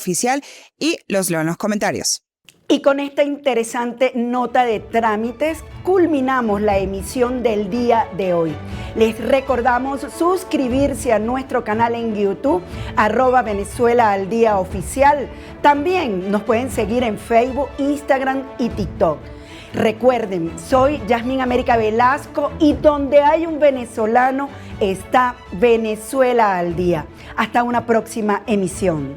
y los leo en los comentarios. Y con esta interesante nota de trámites, culminamos la emisión del día de hoy. Les recordamos suscribirse a nuestro canal en YouTube, @VenezuelaAlDía. También nos pueden seguir en Facebook, Instagram y TikTok. Recuerden, soy Yasmín América Velasco y donde hay un venezolano está Venezuela al Día. Hasta una próxima emisión.